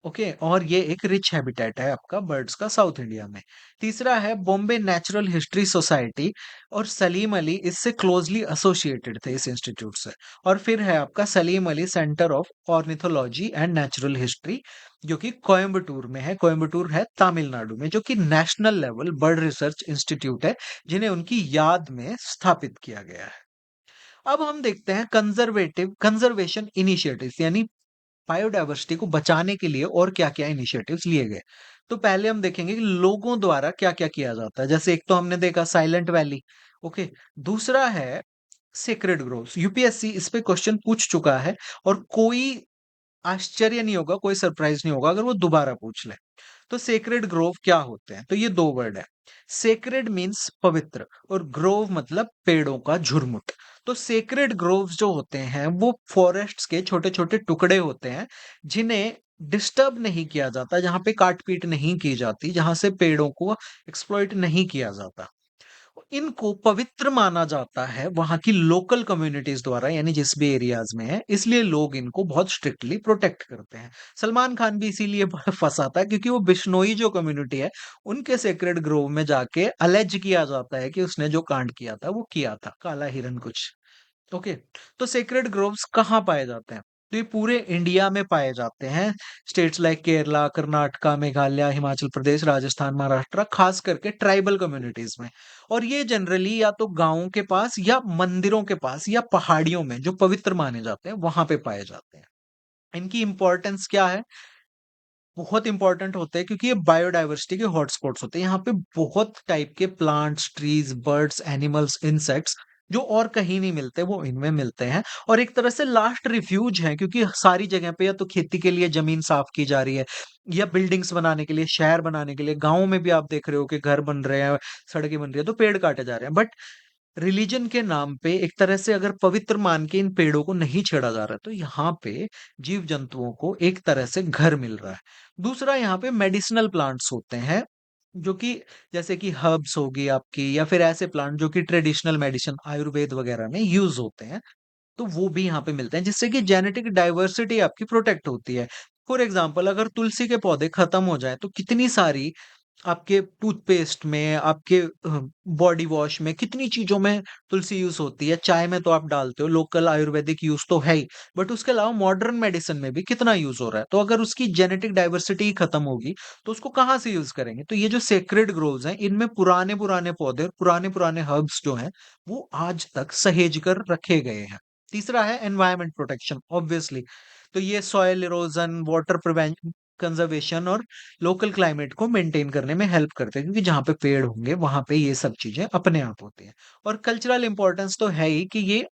ओके, और ये एक रिच हैबिटेट है आपका बर्ड्स का साउथ इंडिया में। तीसरा है बॉम्बे नेचुरल हिस्ट्री सोसाइटी, और सलीम अली इससे क्लोजली एसोसिएटेड थे इस इंस्टीट्यूट से। और फिर है आपका Salim Ali centre of ornithology and natural history, जो कि कोयम्बटूर में है। कोयम्बटूर है तमिलनाडु में, जो कि national level bird research institute है, जिन्हें उनकी याद में स्थापित किया गया है। अब हम देखते हैं कंजर्वेशन इनिशिएटिव्स, यानी बायोडायवर्सिटी को बचाने के लिए और क्या-क्या इनिशिएटिव्स लिए गए। तो पहले हम देखेंगे कि लोगों द्वारा क्या-क्या किया जाता है। जैसे एक तो हमने देखा साइलेंट वैली, ओके। दूसरा है सेक्रेड ग्रोव्स। यूपीएससी इस पे क्वेश्चन पूछ चुका है और कोई आश्चर्य नहीं होगा, कोई सरप्राइज नहीं होगा अगर वो दोबारा पूछ ले। तो सेक्रेड ग्रोव क्या होते हैं? तो ये 2 वर्ड है। सेक्रेड मीन्स पवित्र और ग्रोव मतलब पेड़ों का झुरमुट। तो सेक्रेड ग्रोव्स जो होते हैं वो फॉरेस्ट्स के छोटे-छोटे टुकड़े होते हैं, जिन्हें डिस्टर्ब नहीं किया जाता, जहाँ पे काट-पीट नहीं की जाती, जहाँ से पेड़ों को एक्सप्लॉइट नहीं किया जाता। इनको पवित्र माना जाता है वहाँ की लोकल कम्युनिटीज़ द्वारा, यानी जिस भी एरियाज़ में है, इसलिए लोग इनको बहुत स्ट्रिक्टली प्रोटेक्ट करते हैं। सलमान खान भी इसीलिए बड़ा फँसा था क्योंकि वो बिश्नोई जो कम्युनिटी है, उनके सेक्रेड ग्रोव में जाके अलेज किया जाता है कि उसने जो कांड किया था, वो किया था, काला हिरन कुछ। ओके, तो सेक्रेड ग्रोव्स कहाँ पाए जाते हैं? तो ये पूरे इंडिया में पाए जाते हैं। स्टेट्स लाइक केरला, कर्नाटका, मेघालय, हिमाचल प्रदेश, राजस्थान, महाराष्ट्र, खास करके ट्राइबल कम्युनिटीज में। और ये जनरली या तो गाँवों के पास या मंदिरों के पास या पहाड़ियों में जो पवित्र माने जाते हैं, वहां पे पाए जाते हैं। इनकी इंपॉर्टेंस क्या है? बहुत इंपॉर्टेंट होते हैं क्योंकि ये बायोडायवर्सिटी के हॉटस्पॉट्स होते हैं। यहाँ पे बहुत टाइप के plants, trees, birds, animals, insects जो और कहीं नहीं मिलते, वो इनमें मिलते हैं। और एक तरह से लास्ट रिफ्यूज है, क्योंकि सारी जगह पे या तो खेती के लिए जमीन साफ की जा रही है, या बिल्डिंग्स बनाने के लिए, शहर बनाने के लिए। गाँव में भी आप देख रहे हो कि घर बन रहे हैं, सड़कें बन रही है, तो पेड़ काटे जा रहे हैं। बट रिलीजन के नाम पे एक तरह से अगर पवित्र मान के इन पेड़ों को नहीं छेड़ा जा रहा है, तो यहाँ पे जीव जंतुओं को एक तरह से घर मिल रहा है। दूसरा, यहाँ पे मेडिसिनल प्लांट्स होते हैं, जो कि जैसे कि हर्ब्स होगी आपकी, या फिर ऐसे प्लांट जो कि ट्रेडिशनल मेडिसिन आयुर्वेद वगैरह में यूज होते हैं, तो वो भी यहाँ पे मिलते हैं, जिससे कि जेनेटिक डाइवर्सिटी आपकी प्रोटेक्ट होती है। फॉर एग्जाम्पल, अगर तुलसी के पौधे खत्म हो जाए तो कितनी सारी आपके टूथपेस्ट में, आपके बॉडी वॉश में, कितनी चीज़ों में तुलसी यूज़ होती है। चाय में तो आप डालते हो, लोकल आयुर्वेदिक यूज़ तो है ही, बट उसके अलावा मॉडर्न मेडिसिन में भी कितना यूज़ हो रहा है। तो अगर उसकी जेनेटिक डाइवर्सिटी ही खत्म होगी, तो उसको कहाँ से यूज़ करेंगे? तो ये जो सेक्रेड ग्रोव्स हैं, इनमें पुराने-पुराने पौधे और पुराने-पुराने हर्ब्स जो हैं, वो आज तक सहेज कर रखे गए हैं। तीसरा है एनवायरनमेंट प्रोटेक्शन, ऑब्वियसली। तो ये सॉइल इरोजन, वाटर कंजर्वेशन और लोकल क्लाइमेट को मेंटेन करने में हेल्प करते हैं, क्योंकि जहाँ पे पेड़ होंगे वहाँ पे ये सब चीजें अपने आप होती हैं। और कल्चरल इंपॉर्टेंस तो है ही कि ये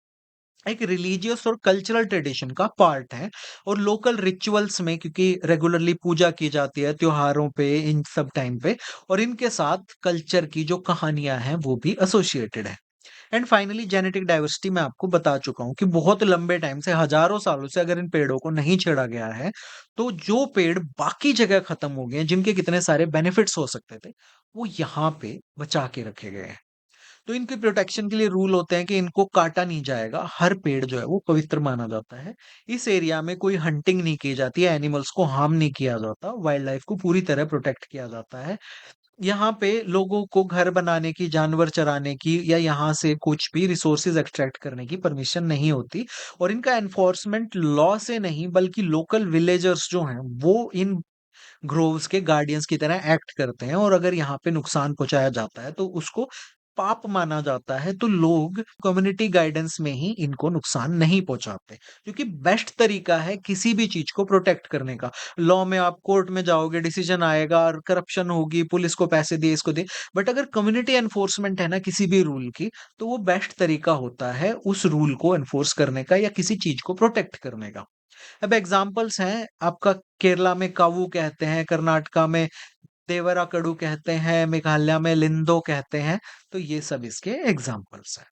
एक रिलीजियस और कल्चरल ट्रेडिशन का पार्ट है, और लोकल रिचुअल्स में, क्योंकि रेगुलरली पूजा की जाती है त्योहारों पे, इन सब टाइम पे, और इनके साथ कल्चर की जो कहानियां हैं वो भी एसोसिएटेड है। एंड फाइनली जेनेटिक डाइवर्सिटी मैं आपको बता चुका हूँ कि बहुत लंबे टाइम से, हजारों सालों से अगर इन पेड़ों को नहीं छेड़ा गया है, तो जो पेड़ बाकी जगह खत्म हो गए हैं, जिनके कितने सारे बेनिफिट्स हो सकते थे, वो यहाँ पे बचा के रखे गए हैं। तो इनकी प्रोटेक्शन के लिए रूल होते हैं कि इनको काटा नहीं जाएगा, हर पेड़ जो है वो पवित्र माना जाता है। इस एरिया में कोई हंटिंग नहीं की जाती है, एनिमल्स को हार्म नहीं किया जाता, वाइल्ड लाइफ को पूरी तरह प्रोटेक्ट किया जाता है। यहाँ पे लोगों को घर बनाने की, जानवर चराने की, या यहाँ से कुछ भी रिसोर्सेज एक्सट्रैक्ट करने की परमिशन नहीं होती, और इनका एनफोर्समेंट लॉ से नहीं बल्कि लोकल विलेजर्स जो हैं वो इन ग्रोव्स के गार्डियंस की तरह एक्ट करते हैं, और अगर यहाँ पे नुकसान पहुंचाया जाता है तो उसको पाप माना जाता है। तो लोग कम्युनिटी गाइडेंस में ही इनको नुकसान नहीं पहुंचाते, क्योंकि बेस्ट तरीका है किसी भी चीज को प्रोटेक्ट करने का। लॉ में आप कोर्ट में जाओगे, डिसीजन आएगा और करप्शन होगी, पुलिस को पैसे दिए, इसको दिए, बट अगर कम्युनिटी एनफोर्समेंट है ना किसी भी रूल की, तो वो बेस्ट तरीका होता है उस रूल को एनफोर्स करने का या किसी चीज को प्रोटेक्ट करने का। अब एग्जाम्पल्स हैं आपका, केरला में कावू कहते हैं, कर्नाटका में देवराकड़ू कहते हैं, मेघालय में लिंदो कहते हैं। तो ये सब इसके एग्जाम्पल्स हैं।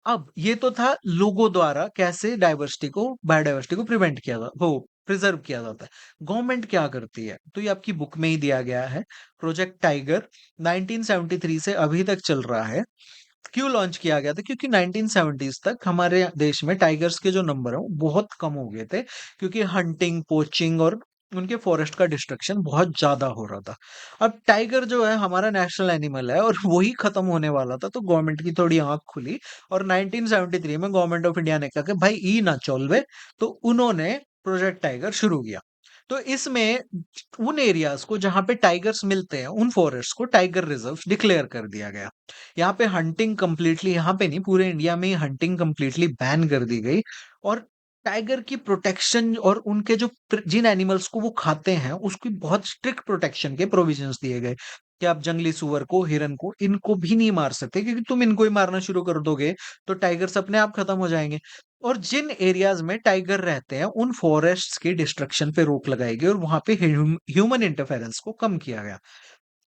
अब ये तो था लोगों द्वारा कैसे डाइवर्सिटी को, बायोडाइवर्सिटी को प्रिवेंट किया जा वो प्रिजर्व किया जाता है। गवर्नमेंट क्या करती है? तो ये आपकी बुक में ही दिया गया है। प्रोजेक्ट टाइगर 1973 से अभी तक चल रहा है। क्यों लॉन्च किया गया था? क्योंकि 1970s तक हमारे देश में टाइगर्स के जो नंबर है वो बहुत कम हो गए थे, क्योंकि हंटिंग, पोचिंग और उनके फॉरेस्ट का डिस्ट्रक्शन बहुत ज्यादा हो रहा था। अब टाइगर जो है हमारा नेशनल एनिमल है और वही खत्म होने वाला था, तो गवर्नमेंट की थोड़ी आंख खुली, और 1973 में गवर्नमेंट ऑफ इंडिया ने कहा कि भाई ई ना चलवे, तो उन्होंने प्रोजेक्ट टाइगर शुरू किया। तो इसमें उन एरियाज को जहां पे टाइगर्स मिलते हैं, उन फॉरेस्ट को टाइगर रिजर्व डिक्लेयर कर दिया गया। यहाँ पे हंटिंग कंप्लीटली, यहाँ पे नहीं पूरे इंडिया में हंटिंग कंप्लीटली बैन कर दी गई, और टाइगर की प्रोटेक्शन और उनके जो जिन एनिमल्स को वो खाते हैं उसकी बहुत स्ट्रिक्ट प्रोटेक्शन के प्रोविजंस दिए गए, कि आप जंगली सुअर को, हिरन को, इनको भी नहीं मार सकते, क्योंकि तुम इनको ही मारना शुरू कर दोगे तो टाइगर्स अपने आप खत्म हो जाएंगे। और जिन एरियाज में टाइगर रहते हैं उन फॉरेस्ट्स की डिस्ट्रक्शन पे रोक लगाई गई, और वहां पे ह्यूमन इंटरफेरेंस को कम किया गया।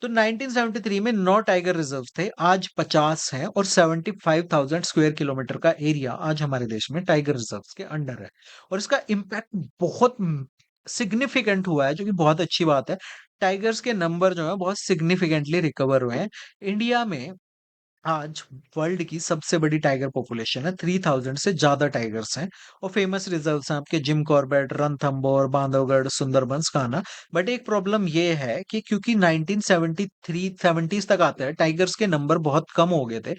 तो 1973 में 9 टाइगर रिजर्व थे, आज 50 हैं, और 75,000 स्क्वायर किलोमीटर का एरिया आज हमारे देश में टाइगर रिजर्व के अंडर है। और इसका इम्पैक्ट बहुत सिग्निफिकेंट हुआ है, जो कि बहुत अच्छी बात है। टाइगर्स के नंबर जो है बहुत सिग्निफिकेंटली रिकवर हुए हैं। इंडिया में आज वर्ल्ड की सबसे बड़ी टाइगर पॉपुलेशन है, 3000 से ज्यादा टाइगर्स हैं, और फेमस रिजर्व्स हैं आपके Jim Corbett, Ranthambore, Bandhavgarh, Sundarbans, Kanha. But एक प्रॉब्लम ये है कि क्योंकि 1973 70s तक आते हैं, टाइगर्स के नंबर बहुत कम हो गए थे,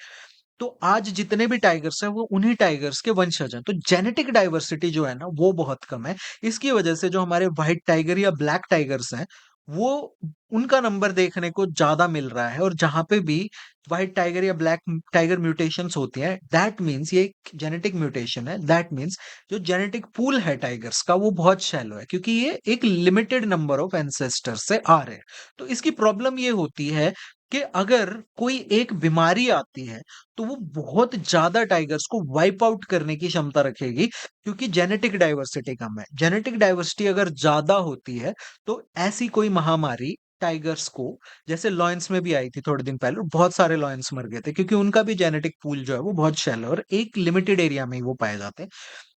तो आज जितने भी टाइगर्स हैं वो उन्हीं टाइगर्स के वंशज हैं। तो जेनेटिक डाइवर्सिटी जो है ना वो बहुत कम है। इसकी वजह से जो हमारे व्हाइट टाइगर या ब्लैक टाइगर्स हैं, वो उनका नंबर देखने को ज्यादा मिल रहा है, और जहां पे भी व्हाइट टाइगर या ब्लैक टाइगर म्यूटेशंस होती हैं, दैट मीन्स ये एक जेनेटिक म्यूटेशन है। दैट मीन्स जो जेनेटिक पूल है टाइगर्स का वो बहुत शैलो है, क्योंकि ये एक लिमिटेड नंबर ऑफ एंसेस्टर्स से आ रहे हैं। तो इसकी प्रॉब्लम ये होती है कि अगर कोई एक बीमारी आती है, तो वो बहुत ज्यादा टाइगर्स को वाइप आउट करने की क्षमता रखेगी, क्योंकि जेनेटिक डाइवर्सिटी कम है। जेनेटिक डाइवर्सिटी अगर ज्यादा होती है, तो ऐसी कोई महामारी टाइगर्स को, जैसे लॉयंस में भी आई थी थोड़े दिन पहले, और बहुत सारे लॉयंस मर गए थे, क्योंकि उनका भी जेनेटिक पूल जो है वो बहुत शैलो है और एक लिमिटेड एरिया में ही वो पाए जाते हैं।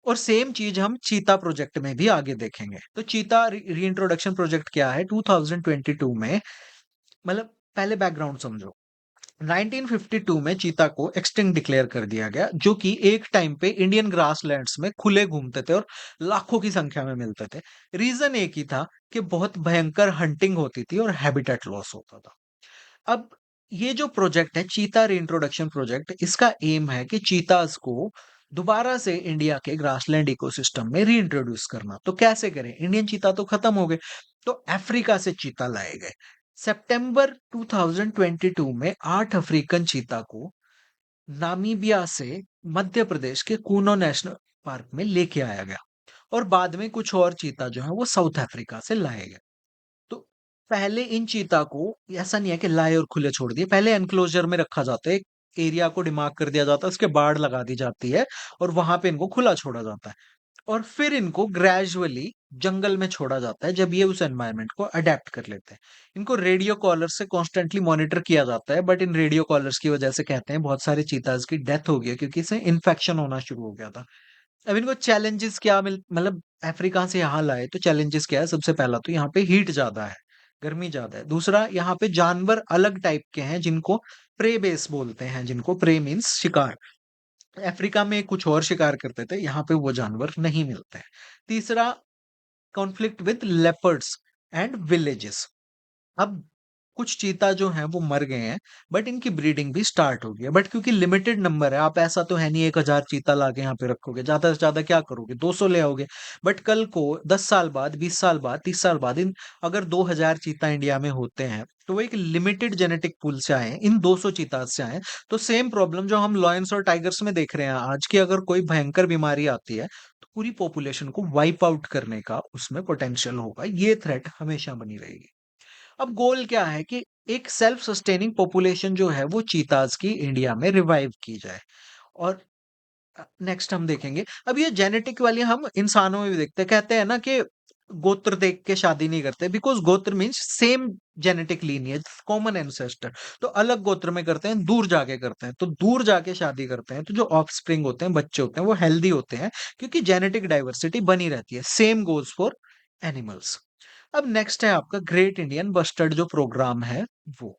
और सेम चीज हम चीता प्रोजेक्ट में भी आगे देखेंगे। तो चीता रीइंट्रोडक्शन प्रोजेक्ट क्या है? 2022 में, मतलब पहले बैकग्राउंड समझो। 1952 में चीता को एक्सटिंक्ट डिक्लेयर कर दिया गया, जो कि एक टाइम पे इंडियन ग्रासलैंड्स में खुले घूमते थे और लाखों की संख्या में मिलते थे। रीजन एक ही था कि बहुत भयंकर हंटिंग होती थी और हैबिटेट लॉस होता था। अब ये जो प्रोजेक्ट है चीता रीइंट्रोडक्शन प्रोजेक्ट, इसका एम है कि चीतास को दोबारा से इंडिया के ग्रासलैंड इकोसिस्टम में रीइंट्रोड्यूस करना। तो कैसे करें? इंडियन चीता तो खत्म हो गए, तो अफ्रीका से चीता लाए गए। सितंबर 2022 में 8 अफ्रीकन चीता को नामीबिया से मध्य प्रदेश के कूनो नेशनल पार्क में लेके आया गया, और बाद में कुछ और चीता जो है वो साउथ अफ्रीका से लाए गए। तो पहले इन चीता को ऐसा नहीं है कि लाए और खुले छोड़ दिए, पहले एनक्लोजर में रखा जाता है, एक एरिया को डिमार्क कर दिया जाता है, उसके बाड़ लगा दी जाती है और वहां पे इनको खुला छोड़ा जाता है, और फिर इनको ग्रेजुअली जंगल में छोड़ा जाता है जब ये उस एनवायरनमेंट को अडेप्ट कर लेते हैं। इनको रेडियो कॉलर से कॉन्स्टेंटली मॉनिटर किया जाता है, बट इन रेडियो कॉलर्स की वजह से कहते हैं बहुत सारे चीताज की डेथ हो गई है, क्योंकि इसे इन्फेक्शन होना शुरू हो गया था। अब इनको चैलेंजेस क्या मतलब अफ्रीका से यहाँ लाए तो चैलेंजेस क्या है? सबसे पहला तो यहाँ पे हीट ज्यादा है, गर्मी ज्यादा है। दूसरा, यहाँ पे जानवर अलग टाइप के हैं जिनको प्रे बेस बोलते हैं, जिनको प्रे मीन्स शिकार। अफ्रीका में कुछ और शिकार करते थे, यहाँ पे वो जानवर नहीं मिलते हैं। तीसरा, conflict with leopards and villages. अब कुछ चीता जो हैं वो मर गए हैं, बट इनकी ब्रीडिंग भी स्टार्ट हो गई है, बट क्योंकि लिमिटेड नंबर है, आप ऐसा तो है नहीं 1000 चीता लाके यहाँ पे रखोगे, ज्यादा से ज्यादा क्या करोगे? 200 ले आओगे। बट कल को 10 साल बाद, 20 साल बाद, 30 साल बाद इन अगर 2000 चीता इंडिया में होते हैं, तो वो एक लिमिटेड जेनेटिक पूल से आए हैं, इन 200 चीता से आए हैं। तो सेम प्रॉब्लम जो हम लॉयंस और टाइगर्स में देख रहे हैं आज की, अगर कोई भयंकर बीमारी आती है तो पूरी पॉपुलेशन को वाइप आउट करने का उसमें पोटेंशियल होगा। ये थ्रेट हमेशा बनी रहेगी। अब गोल क्या है कि एक सेल्फ सस्टेनिंग पॉपुलेशन जो है वो चीताज की इंडिया में रिवाइव की जाए। और नेक्स्ट हम देखेंगे, अब ये जेनेटिक वाली हम इंसानों में भी देखते हैं, कहते हैं ना कि गोत्र देख के शादी नहीं करते, बिकॉज गोत्र means same genetic lineage, common ancestor. तो अलग गोत्र में करते हैं, दूर जाके करते हैं, तो दूर जाके शादी करते हैं, तो जो ऑफस्प्रिंग होते हैं, बच्चे होते हैं, वो हेल्दी होते हैं, क्योंकि जेनेटिक डाइवर्सिटी बनी रहती है। Same goes for animals. अब नेक्स्ट है आपका ग्रेट इंडियन बस्टर्ड जो प्रोग्राम है वो।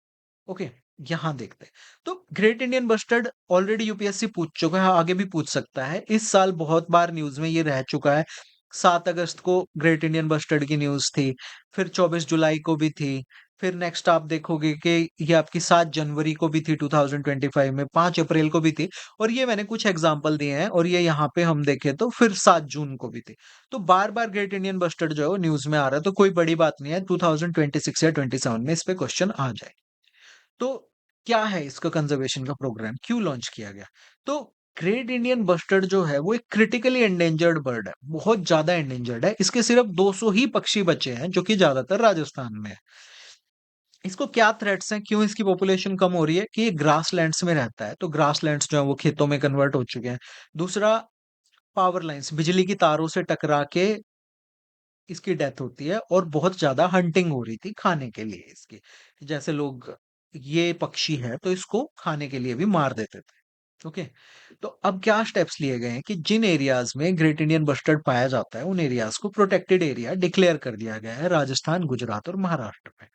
ओके, यहां देखते हैं। तो great Indian bustard already UPSC पूछ चुका है, आगे भी पूछ सकता है। इस साल बहुत बार न्यूज में ये रह चुका है। 7 अगस्त को ग्रेट इंडियन बस्टर्ड की न्यूज थी, फिर 24 जुलाई को भी थी, फिर नेक्स्ट आप देखोगे कि ये आपकी 7 जनवरी को भी थी 2025 में, 5 अप्रैल को भी थी, और ये मैंने कुछ एग्जाम्पल दिए हैं, और ये यहाँ पे हम देखें तो फिर 7 जून को भी थी। तो बार बार ग्रेट इंडियन बस्टर्ड जो है वो न्यूज में आ रहा है, तो कोई बड़ी बात नहीं है 2026 या 27 में इस पे क्वेश्चन आ जाए। तो क्या है इसका कंजर्वेशन का प्रोग्राम, क्यों लॉन्च किया गया? तो ग्रेट इंडियन बस्टर्ड जो है वो एक क्रिटिकली एंडेंजर्ड बर्ड है, बहुत ज्यादा एंडेंजर्ड है। इसके सिर्फ 200 ही पक्षी बचे हैं, जो कि ज्यादातर राजस्थान में है। इसको क्या थ्रेट्स हैं, क्यों इसकी पॉपुलेशन कम हो रही है? कि ये ग्रास लैंड्स में रहता है, तो ग्रास लैंड्स जो है वो खेतों में कन्वर्ट हो चुके हैं। दूसरा, पावर लाइंस, बिजली की तारों से टकरा के इसकी डेथ होती है, और बहुत ज़्यादा हंटिंग हो रही थी खाने के लिए इसकी। जैसे लोग, ये पक्षी है तो इसको खाने के लिए भी मार देते थे। ओके, तो अब क्या स्टेप्स लिए गए हैं कि जिन एरियाज में ग्रेट इंडियन बस्टर्ड पाया जाता है, उन एरियाज को प्रोटेक्टेड एरिया डिक्लेयर कर दिया गया है, राजस्थान, गुजरात और महाराष्ट्र में।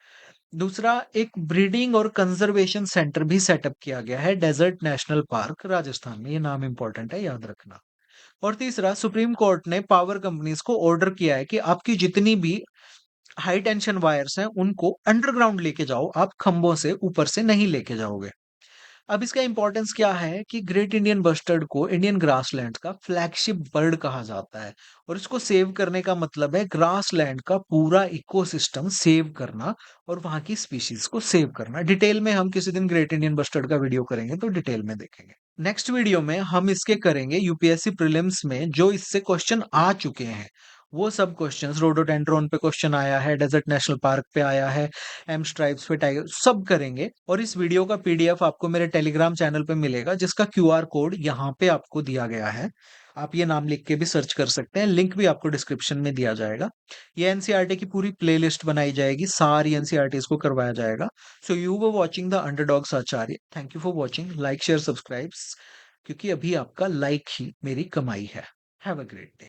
दूसरा, एक ब्रीडिंग और कंजर्वेशन सेंटर भी सेटअप किया गया है, डेजर्ट नेशनल पार्क राजस्थान में। ये नाम इंपॉर्टेंट है, याद रखना। और तीसरा, सुप्रीम कोर्ट ने पावर कंपनीज को ऑर्डर किया है कि आपकी जितनी भी हाई टेंशन वायर्स हैं उनको अंडरग्राउंड लेके जाओ, आप खंभों से ऊपर से नहीं लेके जाओगे। अब इसका इंपॉर्टेंस क्या है कि ग्रेट इंडियन बस्टर्ड को इंडियन ग्रासलैंड का फ्लैगशिप बर्ड कहा जाता है, और इसको सेव करने का मतलब है ग्रासलैंड का पूरा इकोसिस्टम सेव करना, और वहां की स्पीशीज को सेव करना। डिटेल में हम किसी दिन ग्रेट इंडियन बस्टर्ड का वीडियो करेंगे तो डिटेल में देखेंगे। नेक्स्ट वीडियो में हम इसके करेंगे यूपीएससी प्रीलिम्स में जो इससे क्वेश्चन आ चुके हैं, वो सब क्वेश्चंस। रोडोडेंड्रॉन पे क्वेश्चन आया है, डेजर्ट नेशनल पार्क पे आया है, एम स्ट्राइप्स पे टाइगर, सब करेंगे। और इस वीडियो का पीडीएफ आपको मेरे टेलीग्राम चैनल पे मिलेगा, जिसका क्यूआर कोड यहाँ पे आपको दिया गया है। आप ये नाम लिख के भी सर्च कर सकते हैं, लिंक भी आपको डिस्क्रिप्शन में दिया जाएगा। ये एनसीईआरटी की पूरी प्लेलिस्ट बनाई जाएगी, सारी एनसीईआरटीज को करवाया जाएगा। So you were watching the underdogs Acharya. Thank you for watching. Like share subscribe, क्योंकि अभी आपका लाइक ही मेरी कमाई है। Have a great day.